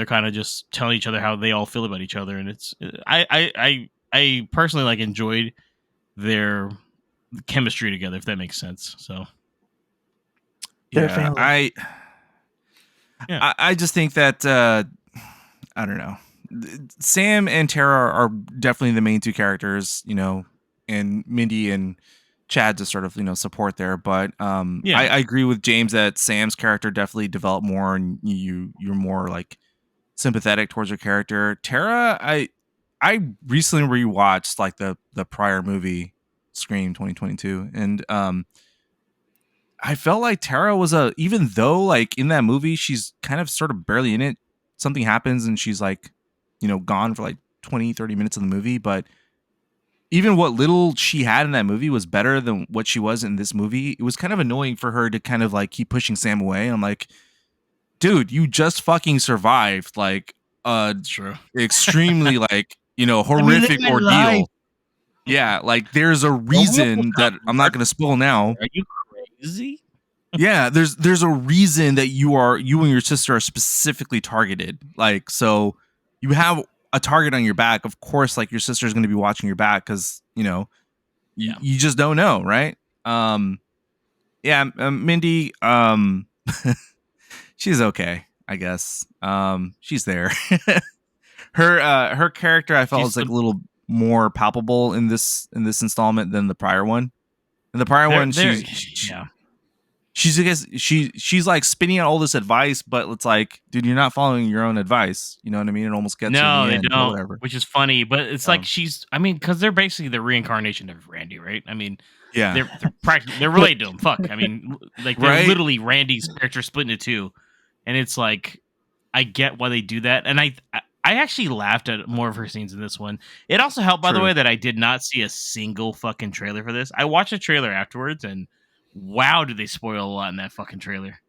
kind of just telling each other how they all feel about each other, and it's I personally like enjoyed their chemistry together, if that makes sense. So They're family. I just think that I don't know. Sam and Tara are definitely the main two characters, and Mindy and Chad to sort of support there. But I agree with James that Sam's character definitely developed more, and you're more like sympathetic towards her character. Tara, I recently rewatched like the prior movie, Scream 2022, and I felt like Tara was even though like in that movie she's kind of sort of barely in it. Something happens and she's like, gone for like 20-30 minutes of the movie, but even what little she had in that movie was better than what she was in this movie. It was kind of annoying for her to kind of like keep pushing Sam away. I'm like, dude, you just fucking survived like true. extremely like, horrific ordeal. life. Yeah, like there's a reason that I'm not going to spoil now. Are you crazy? Yeah, there's a reason that you and your sister are specifically targeted. Like, so you have a target on your back. Of course, like your sister's going to be watching your back because you just don't know, right? Mindy, she's okay, I guess. She's there. Her character, I felt was like a little more palpable in this installment than the prior one. In the prior one, she's like spinning out all this advice, but it's like, dude, you're not following your own advice. You know what I mean? It almost gets no, you they in the end, don't. whatever. Which is funny, but it's like because they're basically the reincarnation of Randy, right? I mean, yeah, they're practically they're related to him. Fuck, I mean, like they're Right? literally Randy's character split into two, and it's like I get why they do that, and I actually laughed at more of her scenes in this one. It also helped, by the True. way, that I did not see a single fucking trailer for this. I watched a trailer afterwards, and wow, did they spoil a lot in that fucking trailer.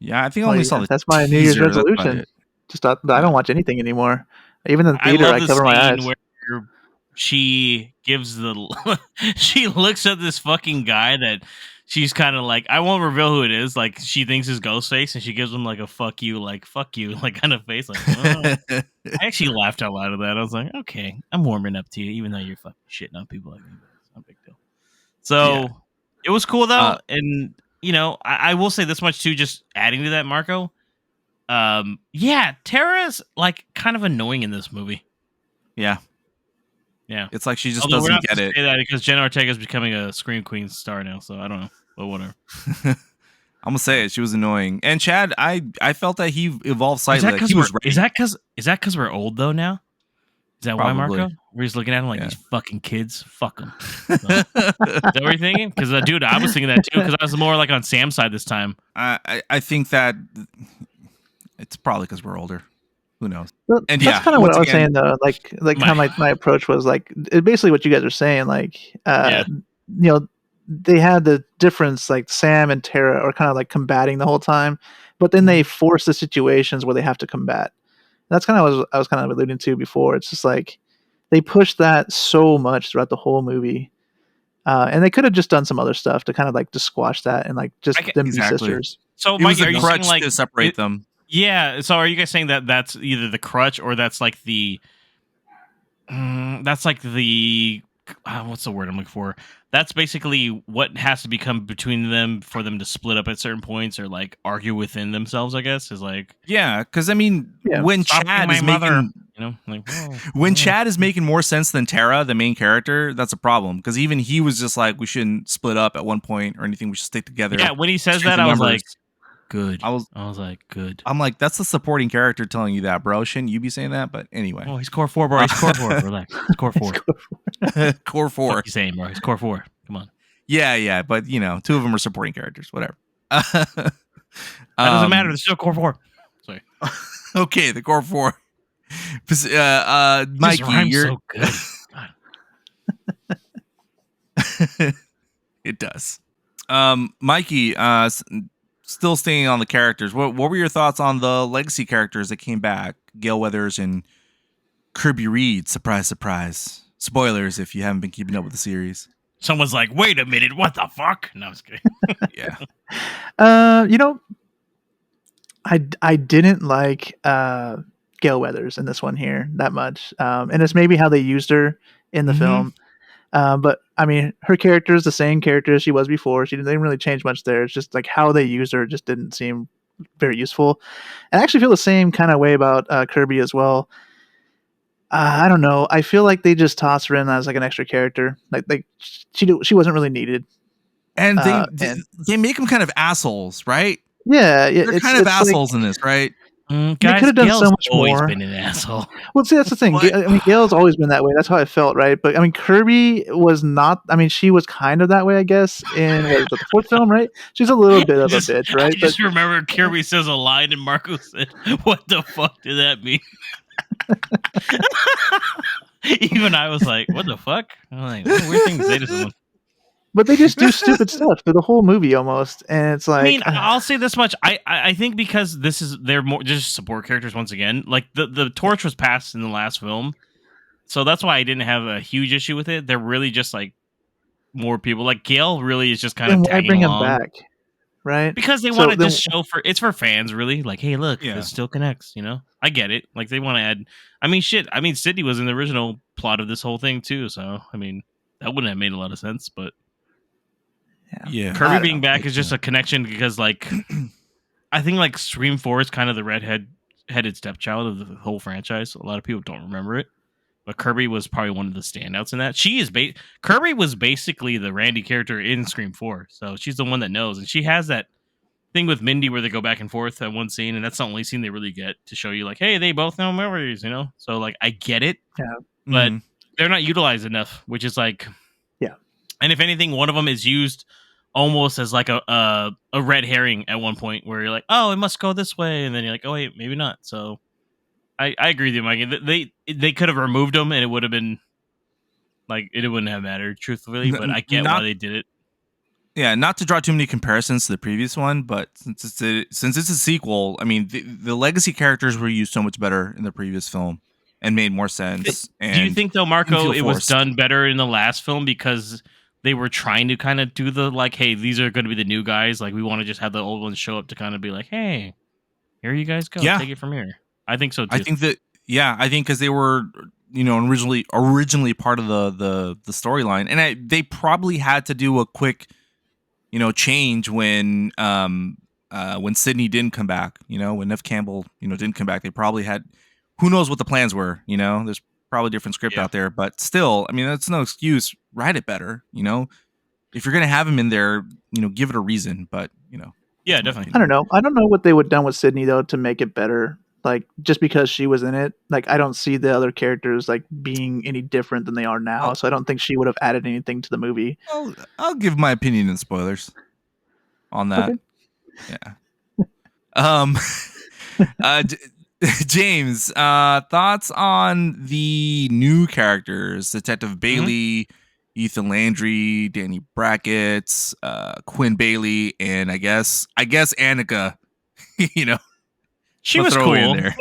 Yeah, I think I only saw the That's my New Year's teaser, that's about resolution. it. Just I don't watch anything anymore. Even in the I theater, love I the cover my scene eyes. where she gives she looks at this fucking guy that she's kind of like, I won't reveal who it is. Like she thinks is Ghostface, and she gives him like a fuck you, like kind of face. Like, oh. I actually laughed out loud at that. I was like, okay, I'm warming up to you, even though you're fucking shitting on people like me. But it's not a big deal. So it was cool though, and I will say this much too. Just adding to that, Marco. Yeah, Tara's like kind of annoying in this movie. Yeah. Yeah. It's like she just Although we're doesn't not get supposed it. to say that because Jenna Ortega's becoming a Scream Queen star now, so I don't know. But whatever. I'm gonna say it. She was annoying. And Chad, I felt that he evolved slightly. Like, he was ready. Is that because we're old though now? Is that why, Probably. Marco? We're just looking at him like these fucking kids. Fuck them. So, is that what you're thinking? Because dude, I was thinking that too. Because I was more like on Sam's side this time. I think that it's probably because we're older. Who knows? Well, And that's kind of what I was again, saying though. Like how my approach was like basically what you guys are saying. Like, they had the difference. Like Sam and Tara are kind of like combating the whole time, but then they force the situations where they have to combat. That's kind of what I was kind of alluding to before. It's just like they pushed that so much throughout the whole movie, and they could have just done some other stuff to kind of like to squash that and like just them be sisters. So, it Mike, was are a you crutch saying like to separate them? Yeah. So, are you guys saying that that's either the crutch or that's like that's like the what's the word I'm looking for? That's basically what has to become between them for them to split up at certain points or like argue within themselves. I guess is like because I mean when stop Chad being is my mother, making like when Chad is making more sense than Tara, the main character, that's a problem because even he was just like we shouldn't split up at one point or anything. We should stick together. Yeah, when he says that, I was like, good. I was like, good. I'm like, that's the supporting character telling you that, bro. Shouldn't you be saying that? But anyway. Oh, he's core 4, bro. He's core 4. Relax. He's core 4. Core 4. What you saying, bro? He's core 4. Come on. Yeah. But, two of them are supporting characters. Whatever. That doesn't matter. They're still core 4. Sorry. Okay, the core 4. Mikey, you're so good. It does. Mikey, still staying on the characters. What were your thoughts on the legacy characters that came back? Gale Weathers and Kirby Reed. Surprise, surprise. Spoilers if you haven't been keeping up with the series. Someone's like, wait a minute, what the fuck? No, I was kidding. Yeah. I didn't like Gale Weathers in this one here that much. And it's maybe how they used her in the film. But I mean, her character is the same character as she was before. They didn't really change much there. It's just like how they used her just didn't seem very useful. And I actually feel the same kind of way about Kirby as well. I don't know. I feel like they just tossed her in as like an extra character. Like she wasn't really needed. And they make them kind of assholes, right? Yeah, they're kind of assholes in this, right? Guys, they could have done so much always more. Been an asshole. Well, see, that's the thing. I mean, Gail's always been that way. That's how I felt, right? But I mean, Kirby was not. I mean, she was kind of that way, I guess, in the fourth film, right? She's a little bit of a bitch, right? I just remember Kirby says a line, and Marco said, "What the fuck did that mean?" Even I was like, "What the fuck?" I'm like, what a weird thing to say to someone. But they just do stupid stuff through the whole movie almost, and it's like. I mean, I'll say this much: I think because they're more just support characters once again. Like the torch was passed in the last film, so that's why I didn't have a huge issue with it. They're really just like more people. Like Gale really is just kind of tagging bring along. him back, right? Because they want to just show it's for fans, really. Like, hey, look, this still connects. I get it. Like they want to add. I mean, shit. I mean, Sydney was in the original plot of this whole thing too, so I mean, that wouldn't have made a lot of sense, but. Yeah, Kirby being back is just a connection because, like, I think like Scream 4 is kind of the redheaded stepchild of the whole franchise. A lot of people don't remember it, but Kirby was probably one of the standouts in that. Kirby was basically the Randy character in Scream 4, so she's the one that knows, and she has that thing with Mindy where they go back and forth at one scene, and that's the only scene they really get to show you, like, hey, they both know memories, So like, I get it, but they're not utilized enough, which is like, and if anything, one of them is used almost as like a red herring at one point where you're like, oh, it must go this way. And then you're like, oh, wait, maybe not. So I agree with you, Mike. They could have removed them and it would have been like, it wouldn't have mattered truthfully, but I get why they did it. Yeah, not to draw too many comparisons to the previous one, but since it's a sequel, I mean, the legacy characters were used so much better in the previous film and made more sense. Do you And think though, didn't Marco, feel it was forced. done better in the last film because they were trying to kind of do the like, hey, these are going to be the new guys. Like, we want to just have the old ones show up to kind of be like, hey, here you guys go, Yeah. take it from here. I think so too. I think because they were, originally part of the storyline, and they probably had to do a quick, change when Sydney didn't come back. When Nev Campbell, didn't come back, they probably had, who knows what the plans were. There's probably a different script out there, but still, I mean, that's no excuse. Write it better. If you're gonna have him in there, give it a reason. But yeah, definitely. I don't know. I don't know what they would have done with Sydney though to make it better. Like just because she was in it, like I don't see the other characters like being any different than they are now. So I don't think she would have added anything to the movie. I'll give my opinion in spoilers on that. Okay. Yeah. James, thoughts on the new characters: Detective Bailey, Ethan Landry, Danny Brackett, Quinn Bailey, and I guess Annika. She I'll was throw her in cool. there.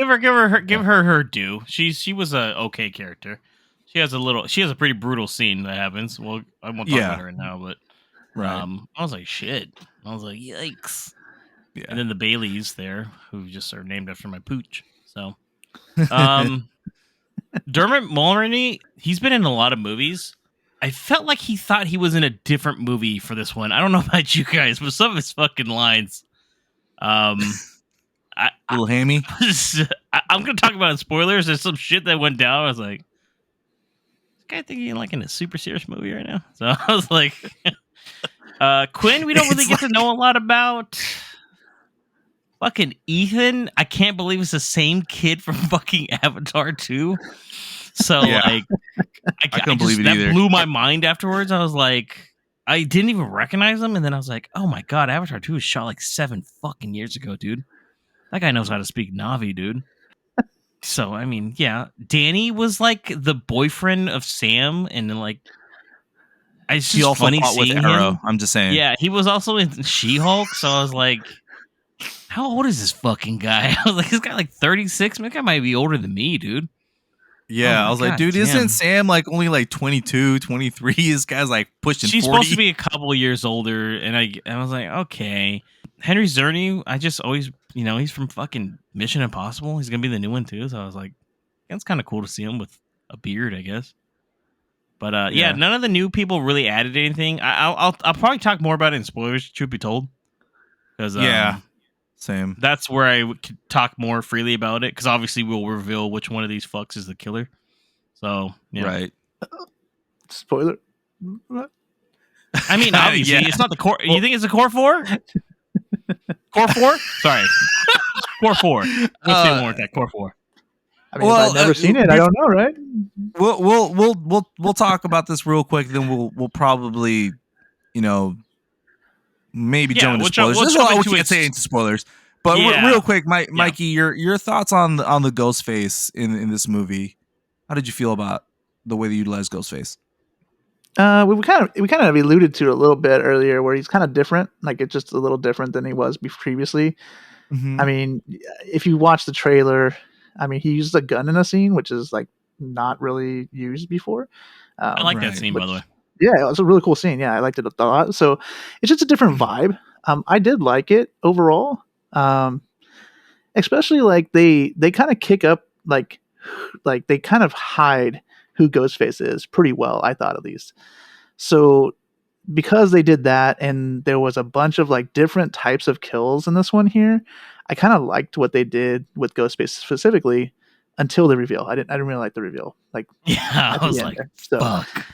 Give her her due. She was a okay character. She has a pretty brutal scene that happens. Well, I won't talk about her right now, but Right. I was like, shit. I was like, yikes. Yeah. And then the Baileys there, who just are named after my pooch. So, Dermot Mulroney, he's been in a lot of movies. I felt like he thought he was in a different movie for this one. I don't know about you guys, but some of his fucking lines, Little hammy. I'm gonna talk about it in spoilers. There's some shit that went down. I was like, this guy thinking like in a super serious movie right now. So I was like, Quinn, we don't really get to know a lot about. Fucking Ethan, I can't believe it's the same kid from fucking Avatar 2. So like, I couldn't believe it that either. blew my mind afterwards. I was like, I didn't even recognize him, and then I was like, oh my god, Avatar 2 was shot like 7 fucking years ago, dude. That guy knows how to speak Na'vi, dude. So I mean, yeah, Danny was like the boyfriend of Sam, and then like, it's He just also funny fought with seeing Arrow. him. I'm just saying. Yeah, he was also in She-Hulk, so I was like, how old is this fucking guy? I was like, this guy like 36? That guy might be older than me, dude. Yeah, Oh I was my like, dude, God damn. isn't Sam like only like 22, 23? This guy's like pushing 40. She's supposed to be a couple years older, and I was like, okay. Henry Czerny, I just always, he's from fucking Mission Impossible. He's gonna be the new one too, so I was like, it's kind of cool to see him with a beard, I guess. But yeah, none of the new people really added anything. I'll probably talk more about it in spoilers, truth be told, because same. that's where I could talk more freely about it, because obviously we'll reveal which one of these fucks is the killer. So yeah. Right. Spoiler. I mean, obviously it's not the core. You think it's a core 4? Core 4? Sorry, core 4. Let's say it more like that. Core 4. I mean, if I've never seen it, I don't know, right? We'll talk about this real quick. Then we'll probably, maybe jump into spoilers. we'll This is jump why we into can't it. say into spoilers. But real quick, Mikey, your thoughts on the Ghostface in this movie? How did you feel about the way they utilized Ghostface? We kind of alluded to it a little bit earlier, where he's kind of different. Like it's just a little different than he was previously. Mm-hmm. I mean, if you watch the trailer, I mean, he used a gun in a scene, which is like not really used before. I like that scene, by the way. Yeah, it was a really cool scene. Yeah, I liked it a lot. So it's just a different vibe. I did like it overall. Especially like they kind of kick up like they kind of hide who Ghostface is pretty well, I thought, at least. So because they did that, and there was a bunch of like different types of kills in this one here, I kind of liked what they did with Ghostface specifically until the reveal. I didn't really like the reveal. Like, yeah, I was like, fuck.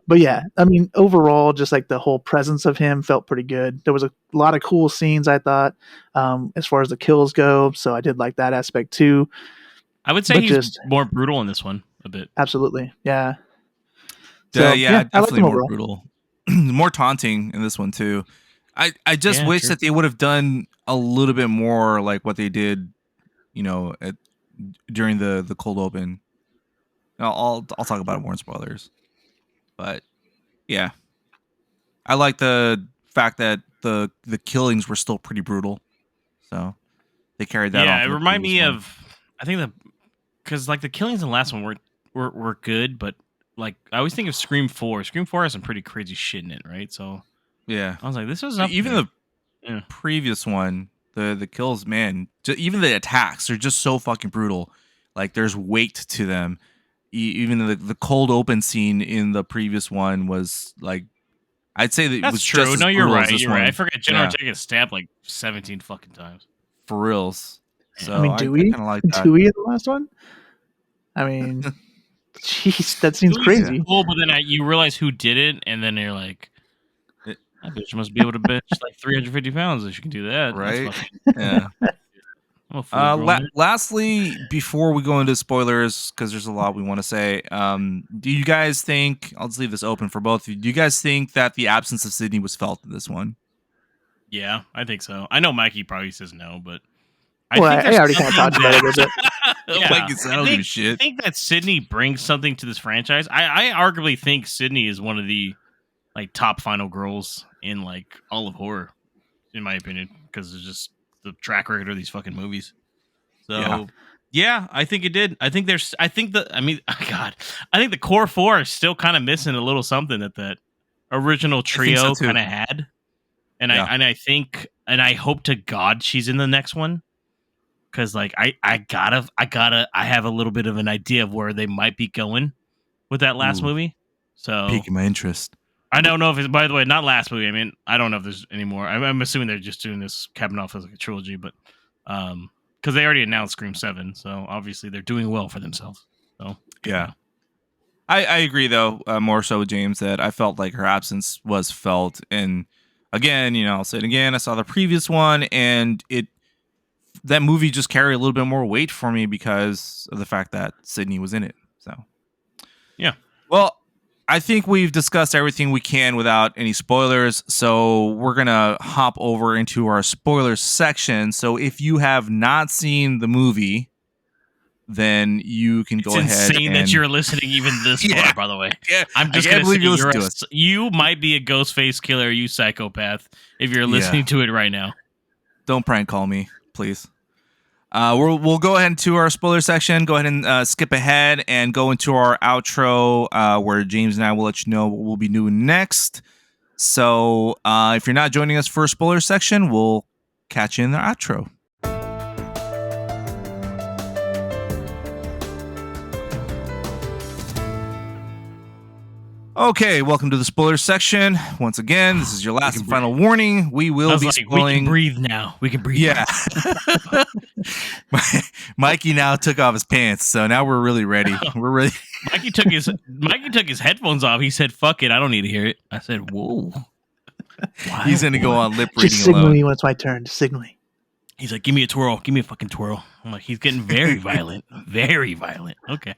But yeah, I mean, overall, just like the whole presence of him felt pretty good. There was a lot of cool scenes, I thought, as far as the kills go. So I did like that aspect too. I would say he's more brutal in this one a bit. Absolutely, yeah. So, yeah, definitely more brutal, more taunting in this one too. I just wish that they would have done a little bit more like what they did, during the cold open. I'll talk about it more in spoilers, but yeah, I like the fact that the killings were still pretty brutal. So they carried that on. Yeah, it from the reminded previous me one. of, I think because like the killings in the last one were good, but like I always think of Scream 4. Scream 4 has some pretty crazy shit in it, right? So Yeah. I was like, this was up Even there. the previous one, the kills, man, even the attacks are just so fucking brutal. Like there's weight to them. Even the cold open scene in the previous one was like, I'd say that it That's was true. just as No, you're brutal as right. this You're right. I one. forgot Jenna Yeah, Ortega gets stabbed like 17 fucking times. for reals. Yeah. So I mean, I do we? kind of like that. Do we in the last one? I mean, jeez, that seems It was crazy. cool, but then you realize who did it, and then you're like, that bitch must be able to bench like 350 pounds if she can do that. Right? That's fucking, Yeah. I'm a fool growing up. Lastly, before we go into spoilers, because there's a lot we want to say, do you guys think, I'll just leave this open for both of you, do you guys think that the absence of Sydney was felt in this one? Yeah, I think so. I know Mikey probably says no, but Well, I there's already kind of something talked about it a little bit. Yeah, Mikey said, I don't give a I shit. think that Sydney brings something to this franchise. I arguably think Sydney is one of the like top final girls in like all of horror, in my opinion, because it's just the track record of these fucking movies. So yeah, I think it did. I think I mean, God, I think the core four is still kind of missing a little something that original trio too. kind of had. And Yeah. I think I hope to God she's in the next one. Cause like I have a little bit of an idea of where they might be going with that last Ooh. movie. So Piquing my interest. I don't know if it's, by the way, not last movie. I mean, I don't know if there's any more. I'm assuming they're just doing this capping off as like a trilogy, but because they already announced Scream 7, so obviously they're doing well for themselves. So Yeah. I agree, though, more so with James, that I felt like her absence was felt. And again, I'll say it again, I saw the previous one, and that movie just carried a little bit more weight for me because of the fact that Sydney was in it. So, yeah. Well, I think we've discussed everything we can without any spoilers. So we're going to hop over into our spoilers section. So if you have not seen the movie, then you can go ahead. It's insane that you're listening even this far, by the way. Yeah, I'm just I can't going to believe say you listen to us. you might be a ghost face killer, you psychopath, if you're listening to it right now. Don't prank call me, please. We'll go ahead into our spoiler section. Go ahead and skip ahead and go into our outro where James and I will let you know what we'll be doing next. So if you're not joining us for a spoiler section, we'll catch you in the outro. Okay, welcome to the spoiler section. Once again, this is your last and final warning. We will be spoiling. We can breathe now. We can breathe. Yeah. Mikey now took off his pants, so now we're really ready. We're ready. Mikey took his headphones off. He said, "Fuck it, I don't need to hear it." I said, "Whoa." Wow, he's gonna go on lip reading Just signal alone. me when it's my turn. Just signal me. He's like, "Give me a twirl. Give me a fucking twirl." I'm like, he's getting very violent. Very violent. Okay.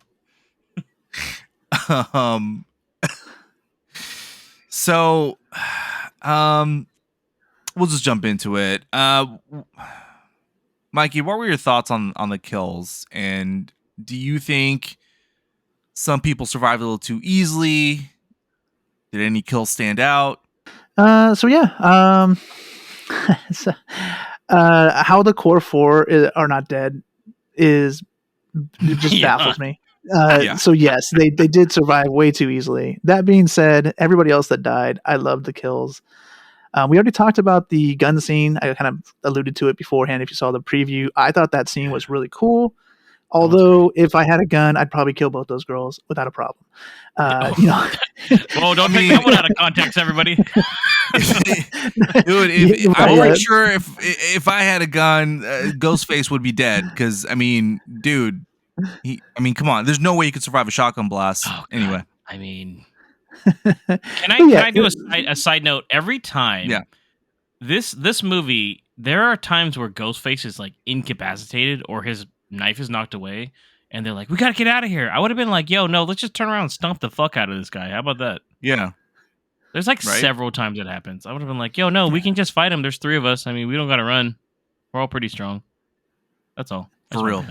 So, we'll just jump into it. Mikey, what were your thoughts on the kills? And do you think some people survived a little too easily? Did any kills stand out? So yeah. So, how the core four are not dead is it just baffles me. So yes, they did survive way too easily. That being said, everybody else that died, I loved the kills. We already talked about the gun scene. I kind of alluded to it beforehand. If you saw the preview, I thought that scene was really cool. Although, if I had a gun, I'd probably kill both those girls without a problem. Well, don't take that one out of context, everybody. Dude, I'm pretty sure if I had a gun, Ghostface would be dead. Because dude, come on. There's no way you could survive a shotgun blast. Oh, anyway, I mean, can I do a side note? Every time, this movie, there are times where Ghostface is like incapacitated or his knife is knocked away, and they're like, "We gotta get out of here." I would have been like, "Yo, no, let's just turn around and stomp the fuck out of this guy." How about that? Yeah. There's like several times it happens. I would have been like, "Yo, no, we can just fight him. There's 3 of us. I mean, we don't gotta run. We're all pretty strong." That's all. For real.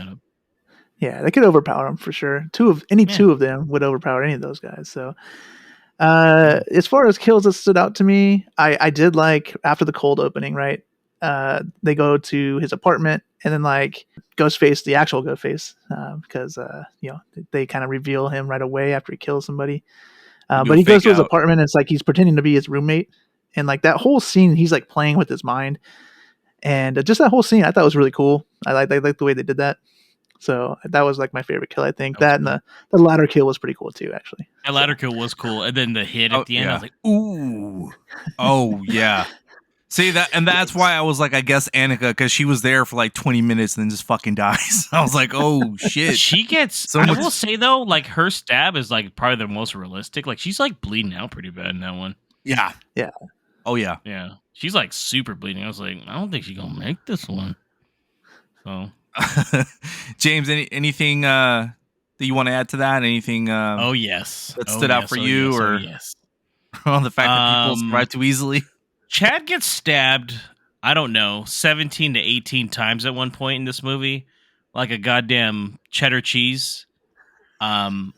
Yeah, they could overpower him for sure. Two of them would overpower any of those guys. So, As far as kills that stood out to me, I did like after the cold opening, right? They go to his apartment and then like Ghostface, the actual Ghostface, because they kind of reveal him right away after he kills somebody. But he goes to his apartment and it's like he's pretending to be his roommate, and like that whole scene, he's like playing with his mind, and just that whole scene, I thought was really cool. I like the way they did that. So that was like my favorite kill. I think that and the ladder kill was pretty cool too, actually. That ladder kill was cool, and then the hit at the end, I was like, ooh, oh yeah. See that, and that's why I was like, I guess Annika, because she was there for like 20 minutes and then just fucking dies. I was like, oh shit. She gets. I will say though, like her stab is like probably the most realistic. Like she's like bleeding out pretty bad in that one. Yeah. Oh yeah. Yeah. She's like super bleeding. I was like, I don't think she's gonna make this one. So, James, anything that you want to add to that? Anything? Oh yes. That stood out for you, or yes. on the fact that people survive too easily. Chad gets stabbed, I don't know, 17 to 18 times at one point in this movie, like a goddamn cheddar cheese. I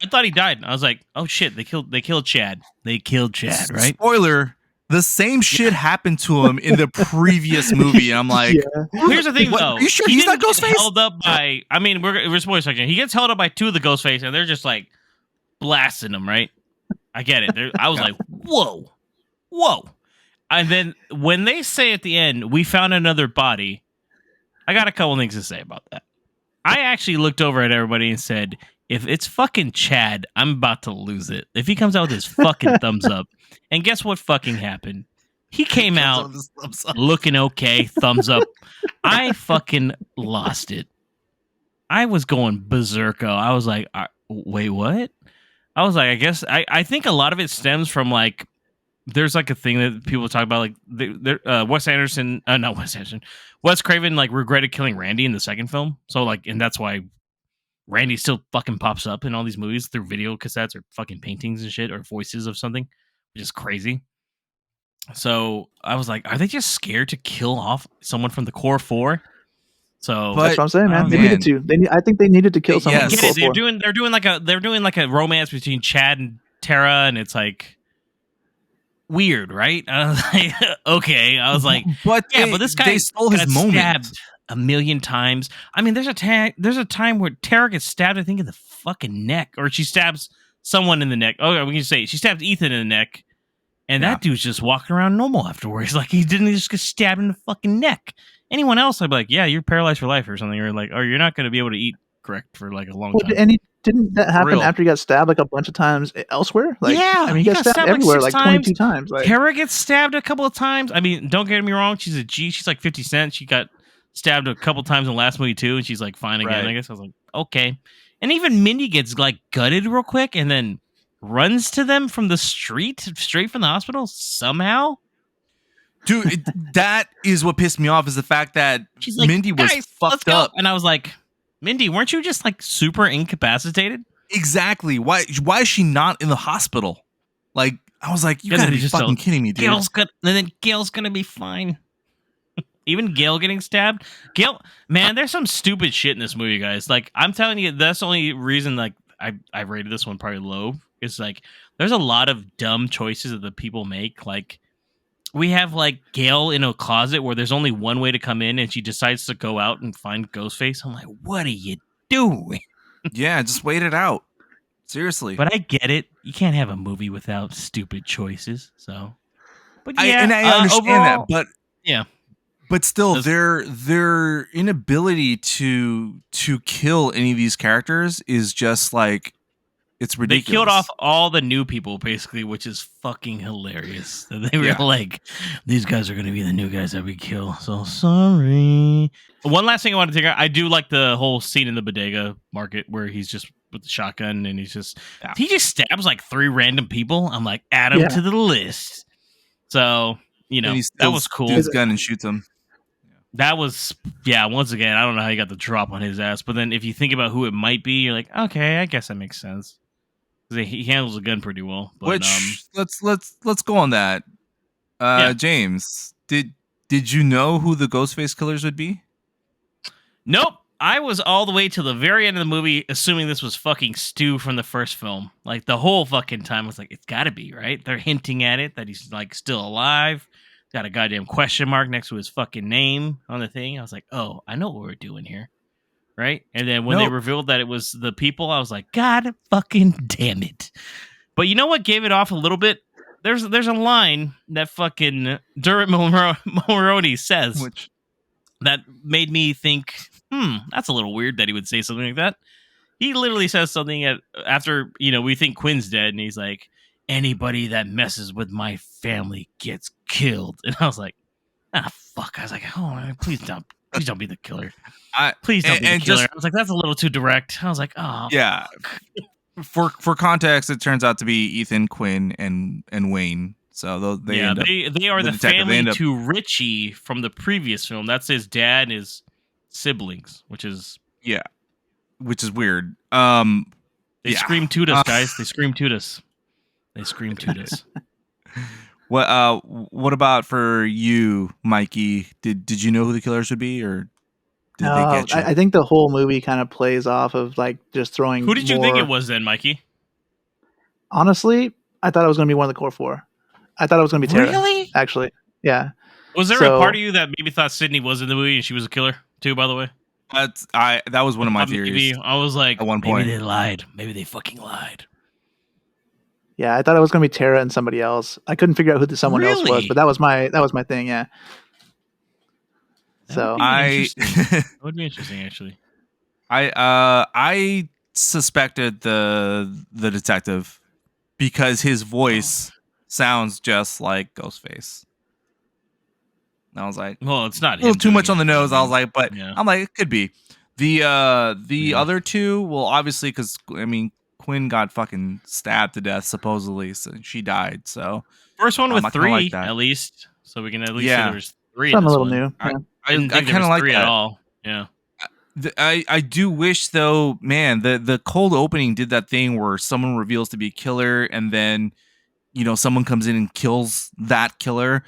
thought he died. I was like, oh shit, they killed Chad. They killed Chad, right? Spoiler, the same shit happened to him in the previous movie. I'm like, here's the thing, though. Are you sure he's not Ghostface? Held up by, I mean, we're spoiler section. He gets held up by two of the Ghostface, and they're just like blasting him, right? I get it. I was like, whoa. And then when they say at the end, we found another body, I got a couple things to say about that. I actually looked over at everybody and said, if it's fucking Chad, I'm about to lose it. If he comes out with his fucking thumbs up. And guess what fucking happened? He came out looking okay, thumbs up. I fucking lost it. I was going berserko. I was like, wait, what? I was like, I think a lot of it stems from like, there's like a thing that people talk about, like Wes Craven like regretted killing Randy in the second film. So like, and that's why Randy still fucking pops up in all these movies through video cassettes or fucking paintings and shit or voices of something, which is crazy. So I was like, are they just scared to kill off someone from the core four? So that's what I'm saying, man. They needed to. I think they needed to kill someone. Get it? They're doing like a romance between Chad and Tara, and it's like weird, right? I was like, okay. I was like, but this guy stole his moment. Stabbed a million times. I mean, there's a time where Tara gets stabbed, I think, in the fucking neck, or she stabs someone in the neck. Oh, we can say she stabs Ethan in the neck, and that dude's just walking around normal afterwards. Like he didn't just get stabbed in the fucking neck. Anyone else, I'd be like, yeah, you're paralyzed for life or something, or like, oh, you're not going to be able to eat correct for like a long time. And didn't that happen after he got stabbed like a bunch of times elsewhere? Like, yeah, I mean, he got stabbed everywhere, like 22 times. Like, Tara gets stabbed a couple of times. I mean, don't get me wrong, she's a G. She's like 50 Cent. She got stabbed a couple times in the last movie too, and she's like fine again. I guess I was like, okay. And even Mindy gets like gutted real quick, and then runs to them from the street, straight from the hospital somehow. Dude, that is what pissed me off, is the fact that she's like, Mindy was fucked up. And I was like, Mindy, weren't you just like super incapacitated? Exactly. Why is she not in the hospital? Like, I was like, you gotta be fucking kidding me, dude. Gail's gonna be fine. Even Gail getting stabbed. Gail, man, there's some stupid shit in this movie, guys. Like, I'm telling you, that's the only reason like I rated this one probably low. Is like there's a lot of dumb choices that the people make. Like, we have like Gail in a closet where there's only one way to come in, and she decides to go out and find Ghostface. I'm like, what are you doing? Yeah, just wait it out. Seriously. But I get it. You can't have a movie without stupid choices. So, but yeah, I understand overall, that. But yeah, but still, their inability to kill any of these characters is just like, it's ridiculous. They killed off all the new people, basically, which is fucking hilarious. They were like, these guys are going to be the new guys that we kill. So sorry. One last thing I want to take out. I do like the whole scene in the bodega market where he's just with the shotgun and he just stabs like 3 random people. I'm like, add them to the list. So, you know, that was cool. His gun and shoots him. That was, once again, I don't know how he got the drop on his ass. But then if you think about who it might be, you're like, okay, I guess that makes sense. He handles the gun pretty well. But, which let's go on that. James, did you know who the Ghostface killers would be? Nope. I was all the way to the very end of the movie assuming this was fucking Stu from the first film. Like the whole fucking time I was like, it's gotta be, right? They're hinting at it that he's like still alive. Got a goddamn question mark next to his fucking name on the thing. I was like, oh, I know what we're doing here. Right? And then when they Nope. revealed that it was the people, I was like, God fucking damn it. But you know what gave it off a little bit? There's a line that fucking Dermot Mulroney says Which that made me think, that's a little weird that he would say something like that. He literally says something after, we think Quinn's dead, and he's like, anybody that messes with my family gets killed. And I was like, fuck. I was like, oh, please don't be the killer. Please don't be the killer. I was like, that's a little too direct. I was like, oh, yeah. For context, it turns out to be Ethan, Quinn, and Wayne. So they end up, they are the detective, family to Richie from the previous film. That's his dad and his siblings, which is weird. They scream toot us, guys. They scream toot us. They scream toot us. What about for you, Mikey? Did you know who the killers would be, or did they get you? I think the whole movie kind of plays off of like just throwing. Who did you think it was then, Mikey? Honestly, I thought it was going to be one of the core four. I thought it was going to be Tara. Really? Actually, yeah. Was there a part of you that maybe thought Sydney was in the movie and she was a killer too? By the way, that was one of my theories. Maybe I was like, at one point, maybe they lied. Maybe they fucking lied. Yeah, I thought it was going to be Tara and somebody else. I couldn't figure out who someone else was, but that was my thing. Yeah. That would be interesting, actually. I suspected the detective because his voice sounds just like Ghostface. And I was like, well, it's not a little too much on the nose. I was like, but yeah. I'm like, it could be. The other two, well, obviously, because Quinn got fucking stabbed to death supposedly, so she died. So first one with three like that. at least, so we can at least say there was three. Something a little one. new. I kind of like three that at all. Yeah. I do wish though, man, the cold opening did that thing where someone reveals to be a killer and then someone comes in and kills that killer.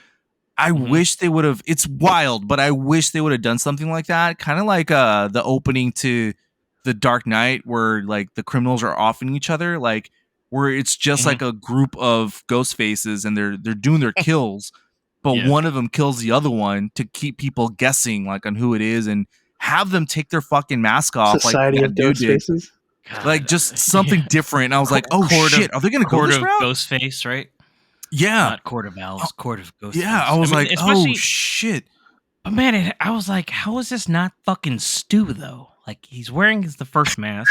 I wish they would have. It's wild, but I wish they would have done something like that, kind of like the opening to The Dark Knight, where like the criminals are offing each other, like where it's just like a group of ghost faces and they're doing their kills, but one of them kills the other one to keep people guessing like on who it is and have them take their fucking mask off. Society like of Ghost Faces. Like just something different. And I was like, oh shit, are they going to go this route? Ghost Face, right? Yeah. Not Court of Owls, Court of Ghost Yeah, Face. I was like, oh shit. But man, I was like, how is this not fucking Stu though? Like he's wearing the first mask.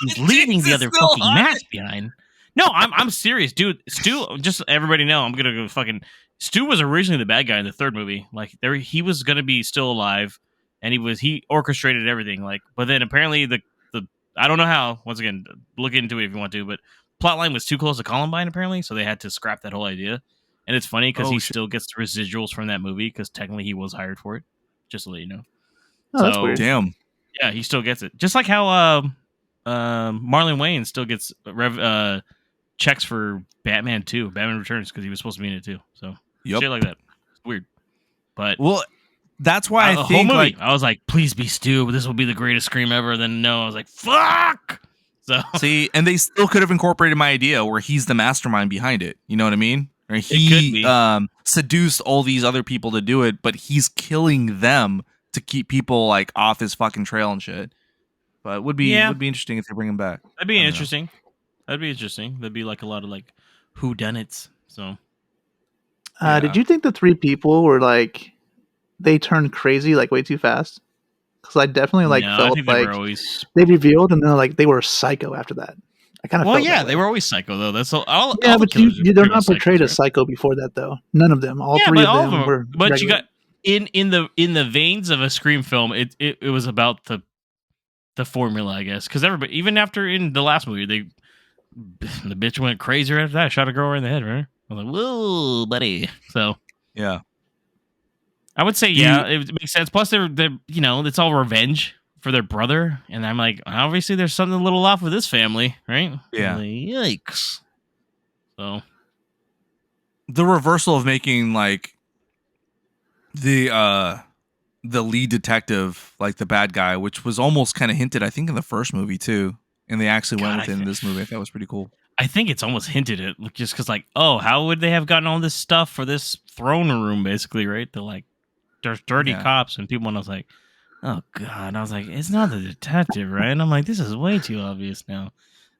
He's leaving the other fucking mask behind. No, I'm serious, dude. Stu, just everybody know, I'm gonna go fucking. Stu was originally the bad guy in the third movie. Like he was gonna be still alive, and he orchestrated everything. Like, but then apparently the I don't know how. Once again, look into it if you want to. But plotline was too close to Columbine apparently, so they had to scrap that whole idea. And it's funny because he still gets the residuals from that movie because technically he was hired for it. Just to let you know. Oh, that's weird. Damn. Yeah, he still gets it. Just like how Marlon Wayne still gets checks for Batman 2, Batman Returns, because he was supposed to be in it too. So shit like that. It's weird. But that's why I think whole movie, I was like, please be Stu, this will be the greatest Scream ever. Then no, I was like, fuck. So see, and they still could have incorporated my idea where he's the mastermind behind it. You know what I mean? Or he could be. Seduced all these other people to do it, but he's killing them to keep people like off his fucking trail and shit. But it would be interesting if they bring him back. That'd be interesting. That'd be interesting. There'd be like a lot of like whodunits. So did you think the three people were like they turned crazy like way too fast? Because I definitely felt like they revealed and then like they were psycho after that. I kind of felt that way. They were always psycho though. That's all. Yeah, but they're not portrayed as psycho before that though. None of them. All three of them were. But regular. you got in the veins of a Scream film. It was about the formula, I guess, because everybody, even after in the last movie, the bitch went crazy after that. Shot a girl right in the head, right? I was like, whoa, buddy. So yeah. I would say, it makes sense. Plus, they're it's all revenge for their brother, and I'm like, obviously, there's something a little off with this family, right? Yeah. Like, yikes. So the reversal of making like the the lead detective, like the bad guy, which was almost kind of hinted, I think, in the first movie too, and they actually went with it in this movie. I thought it was pretty cool. I think it's almost hinted at, just because, like, oh, how would they have gotten all this stuff for this throne room, basically, right? They're like, there's dirty cops and people, and I was like, oh god, I was like, it's not the detective, right? And I'm like, this is way too obvious now.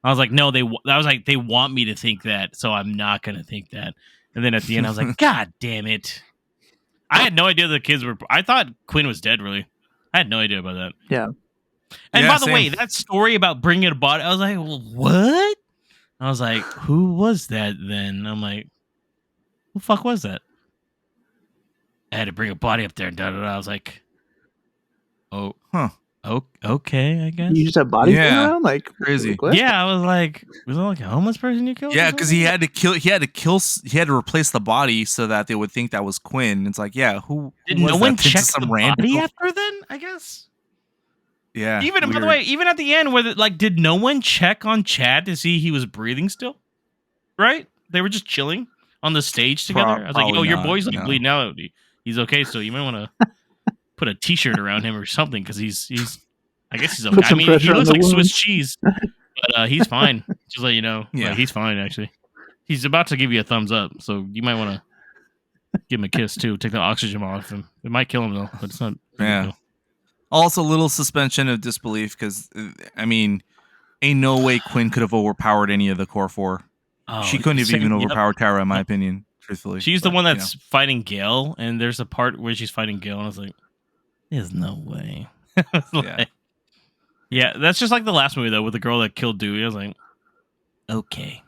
I was like, no, they want me to think that, so I'm not gonna think that. And then at the end, I was like, god damn it. I had no idea the kids were. I thought Quinn was dead, really. I had no idea about that. Yeah. And by the way, that story about bringing a body, I was like, well, what? I was like, who was that then? I'm like, who the fuck was that? I had to bring a body up there and da da da. I was like, oh, okay, I guess. You just have bodies going around? Like, crazy. Like, what? Yeah, I was like it like a homeless person you killed? Yeah, because he had to replace the body so that they would think that was Quinn. It's like, yeah, who did was no one that? check Some the random body after then? I guess. Yeah. Even by the way, even at the end, where did no one check on Chad to see he was breathing still? Right? They were just chilling on the stage together. I was like, "Oh, your boy's like bleeding out. He's okay. So you might want to put a T-shirt around him or something because he's. I guess he's okay. I mean, he looks like Swiss cheese, but he's fine. Just let you know, he's fine actually. He's about to give you a thumbs up, so you might want to give him a kiss too. Take the oxygen off him. It might kill him though, but it's not. Yeah. Also, little suspension of disbelief because, I mean, ain't no way Quinn could have overpowered any of the Core 4. Oh, she couldn't have even overpowered Tara, in my opinion, truthfully. She's the one that's fighting Gale, and there's a part where she's fighting Gale, and I was like, there's no way. Yeah, that's just like the last movie, though, with the girl that killed Dewey. I was like, okay.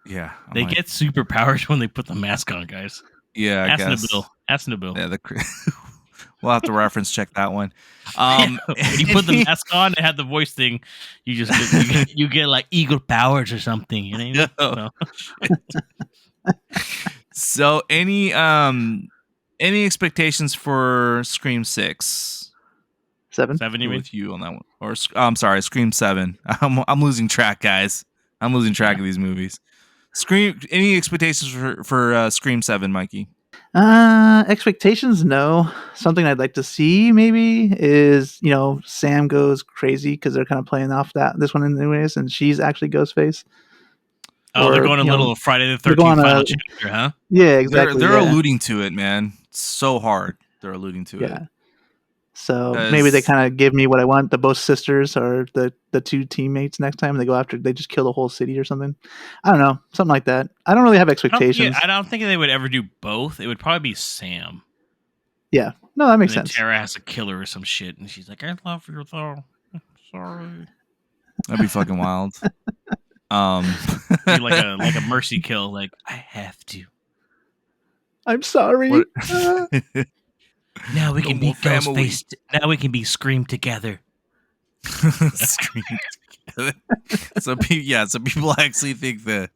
Yeah. They get superpowers when they put the mask on, guys. Yeah, I guess. Ask Nabil. Yeah, we'll have to reference check that one. When you put the mask on, it had the voice thing. You just you get like eagle powers or something. You know what I mean? So any expectations for Scream 6? 7? 7, you mean? With you on that one, or I'm sorry, Scream 7. I'm losing track, guys. I'm losing track of these movies. Scream. Any expectations for Scream 7, Mikey? Expectations, no. Something I'd like to see maybe is, Sam goes crazy because they're kind of playing off this one anyways, and she's actually Ghostface. Oh, they're going a little Friday the 13th final chapter, huh? Yeah, exactly. They're alluding to it, man. So hard. They're alluding to it. Yeah. So maybe they kind of give me what I want. The both sisters are the two teammates next time. They go after, they just kill the whole city or something. I don't know. Something like that. I don't really have expectations. I don't think they would ever do both. It would probably be Sam. Yeah. No, that makes sense. Tara has to kill her or some shit. And she's like, I love you though. Sorry. That'd be fucking wild. Be like a mercy kill. Like, I have to. I'm sorry. Now we can be Ghostface. Now we can be Scream together. Scream together. So people actually think the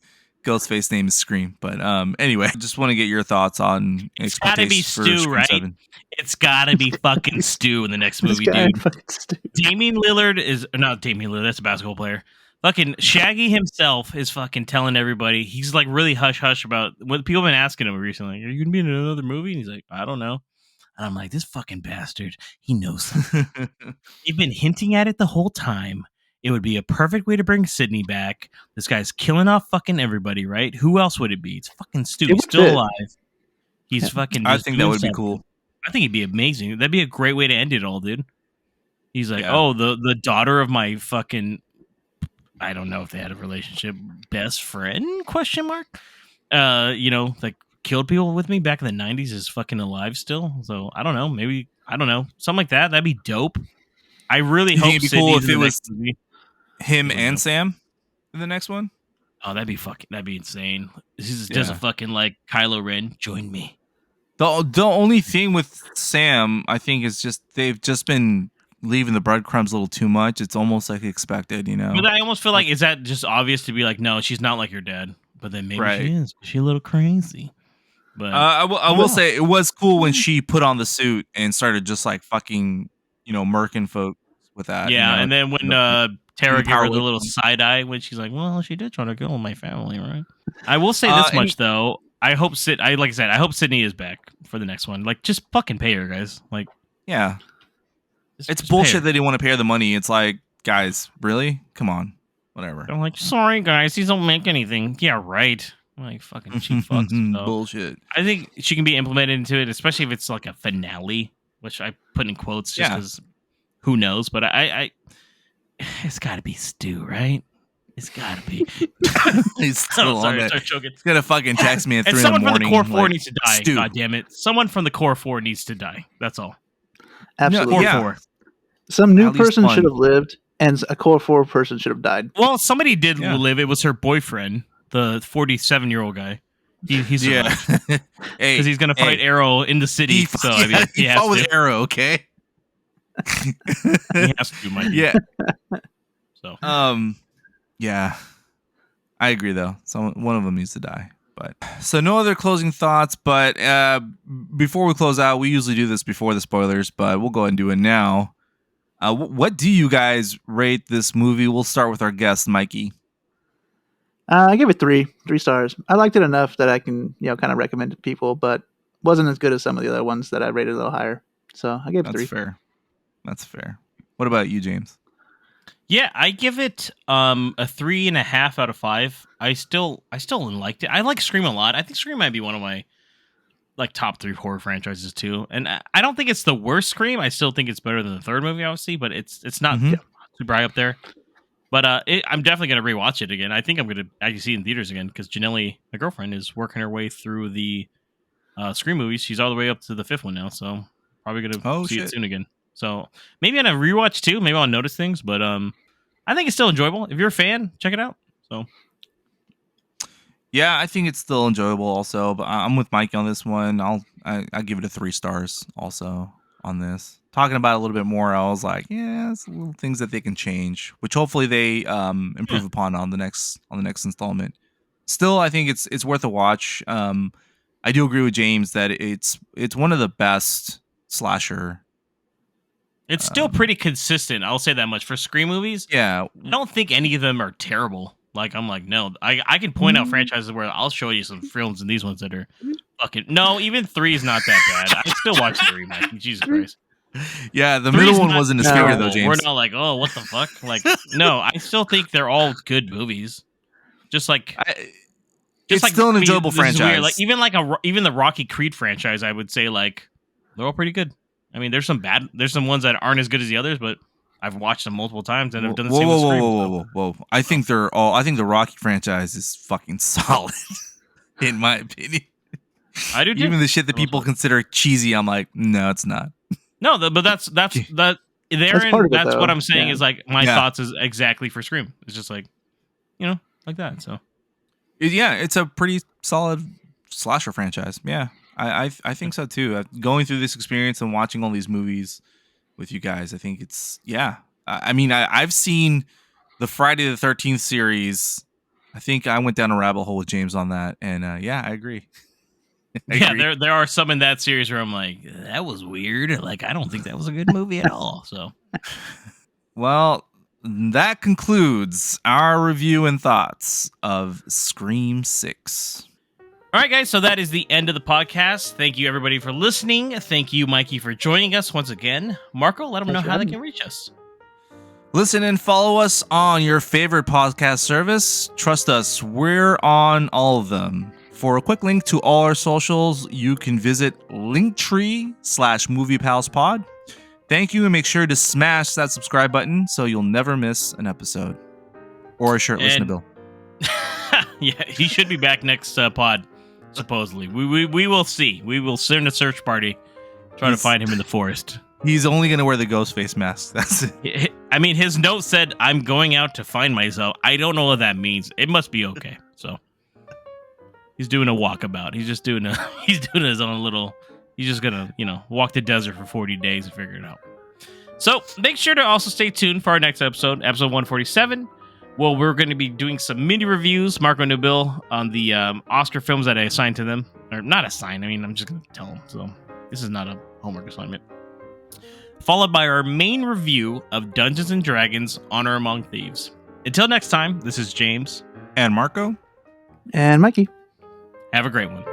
Ghostface name is Scream. But anyway, I just want to get your thoughts on it's gotta be Stu, right? 7. It's gotta be fucking Stu in the next movie, dude. Damian Lillard is not Damian Lillard. That's a basketball player. Fucking Shaggy himself is fucking telling everybody. He's like really hush hush about what people have been asking him recently. Like, are you gonna be in another movie? And he's like, I don't know. And I'm like, this fucking bastard, he knows something. They've been hinting at it the whole time. It would be a perfect way to bring Sydney back. This guy's killing off fucking everybody, right? Who else would it be? It's fucking Stu. He's still alive. He's fucking. I think that would be cool. I think it'd be amazing. That'd be a great way to end it all, dude. He's like, oh, the daughter of my fucking. I don't know if they had a relationship. Best friend? Question mark. Like. Killed people with me back in the 90s is fucking alive still. So I don't know. Maybe I don't know. Something like that. That'd be dope. I really hope it'd be cool if it was him and Sam in the next one. Oh, that'd be insane. This is just a fucking like Kylo Ren. Join me. The only thing with Sam, I think, is just they've just been leaving the breadcrumbs a little too much. It's almost like expected, But I almost feel like, is that just obvious to be like, no, she's not like your dad. But then maybe she is. She's a little crazy. But I will say it was cool when she put on the suit and started just like fucking, murking folks with that. Yeah, and then when Tara gave her the little side eye when she's like, "Well, she did try to kill my family, right?" I will say this much though: I hope Sydney is back for the next one. Like, just fucking pay her, guys. Like, Yeah. Just It's pay bullshit her. they didn't want to pay her the money. It's like, guys, really? Come on. Whatever. They're like, sorry guys, these don't make anything. Yeah, right. Like fucking cheap fucks. So Bullshit. I think she can be implemented into it, especially if it's like a finale, which I put in quotes just Yeah. because who knows. But I it's got to be Stu, right? It's got to be. He's still on that. Start choking. He's gonna fucking text me at 3 And in the someone from morning. the core 4 like, needs to die. Stu. God damn it! Someone from the core 4 needs to die. That's all. Absolutely. Core yeah. 4. Some new At least person one. should have lived, and a core 4 person should have died. Well, somebody did Yeah. live. It was her boyfriend, the 47-year-old guy. He's Yeah. because Hey, he's gonna fight Arrow in the city. He, So yeah, I mean, he he has fought with to. Arrow, okay? He has to, Mike. Yeah. So Yeah. I agree though. One of them needs to die. But so no other closing thoughts, but before we close out, we usually do this before the spoilers, but we'll go ahead and do it now. What do you guys rate this movie? We'll start with our guest, Mikey. I give it 3 stars. I liked it enough that I can, kind of recommend it to people, but wasn't as good as some of the other ones that I rated a little higher. So I gave it 3. That's fair. That's fair. What about you, James? yeah, I give it a 3.5 out of 5. I still liked it. I like Scream a lot. I think Scream might be one of my like top 3 horror franchises too. And I don't think it's the worst Scream. I still think it's better than the third movie, obviously, but it's not super high up there. But I'm definitely gonna rewatch it again. I think I'm gonna actually see it in theaters again because Janelle, my girlfriend, is working her way through the Scream movies. She's all the way up to the 5th one now, so probably gonna see it soon again. So maybe on a rewatch too. Maybe I'll notice things, but I think it's still enjoyable. If you're a fan, check it out. So Yeah, I think it's still enjoyable also, but I'm with Mike on this one. I'll give it a 3 stars also on this. Talking about it a little bit more, I was like, yeah, it's little things that they can change, which hopefully they improve upon on the next installment. Still, I think it's worth a watch. I do agree with James that it's one of the best slasher. it's still pretty consistent. I'll say that much for Scream movies. Yeah, I don't think any of them are terrible. Like I'm like, no, I can point out franchises where I'll show you some films and these ones that are fucking no. Even 3 is not that bad. I still watch 3, Mike. Jesus Christ. yeah. The 3 is middle one not wasn't as scary though, terrible. James. We're not like, oh, what the fuck? Like, no, I still think they're all good movies. Just like, It's still an enjoyable this is weird. franchise. Like even the Rocky Creed franchise, I would say like they're all pretty good. I mean, there's some ones that aren't as good as the others, but I've watched them multiple times and I've done the same with Scream. Whoa. I think I think the Rocky franchise is fucking solid, in my opinion. I do too. Even the shit that people consider cheesy, I'm like, no, it's not. No, but that's part of it, that's though. what I'm saying Yeah. is like my Yeah. thoughts is exactly for Scream. It's just like, like that. So Yeah, it's a pretty solid slasher franchise. Yeah, I think so too. Going through this experience and watching all these movies with you guys, I think it's I mean, I've seen the Friday the 13th series. I think I went down a rabbit hole with James on that, and yeah, I agree. I agree. there are some in that series where I'm like, that was weird. Like I don't think that was a good movie at all. So Well, that concludes our review and thoughts of Scream 6. all right, guys. So that is the end of the podcast. Thank you everybody for listening. Thank you, Mikey, for joining us once again. Marco, let them know Thanks for how they having can reach us. Listen and follow us on your favorite podcast service. Trust us, we're on all of them. For a quick link to all our socials, you can visit linktree/moviepalspod. Thank you, and make sure to smash that subscribe button so you'll never miss an episode. Or a shirtless And- Nabil. Yeah, he should be back next pod, supposedly. We will see. We will send a search party, try to find him in the forest. He's only going to wear the ghost face mask. That's it. I mean, his note said, "I'm going out to find myself." I don't know what that means. It must be okay. So he's doing a walkabout. He's just doing his own little. He's just gonna walk the desert for 40 days and figure it out. So make sure to also stay tuned for our next episode 147. Well, we're going to be doing some mini reviews, Marco and Nabil, on the Oscar films that I assigned to them, or not assigned. I mean, I'm just going to tell them. So this is not a homework assignment. Followed by our main review of Dungeons and Dragons: Honor Among Thieves. Until next time, this is James And Marco? And Mikey. Have a great one.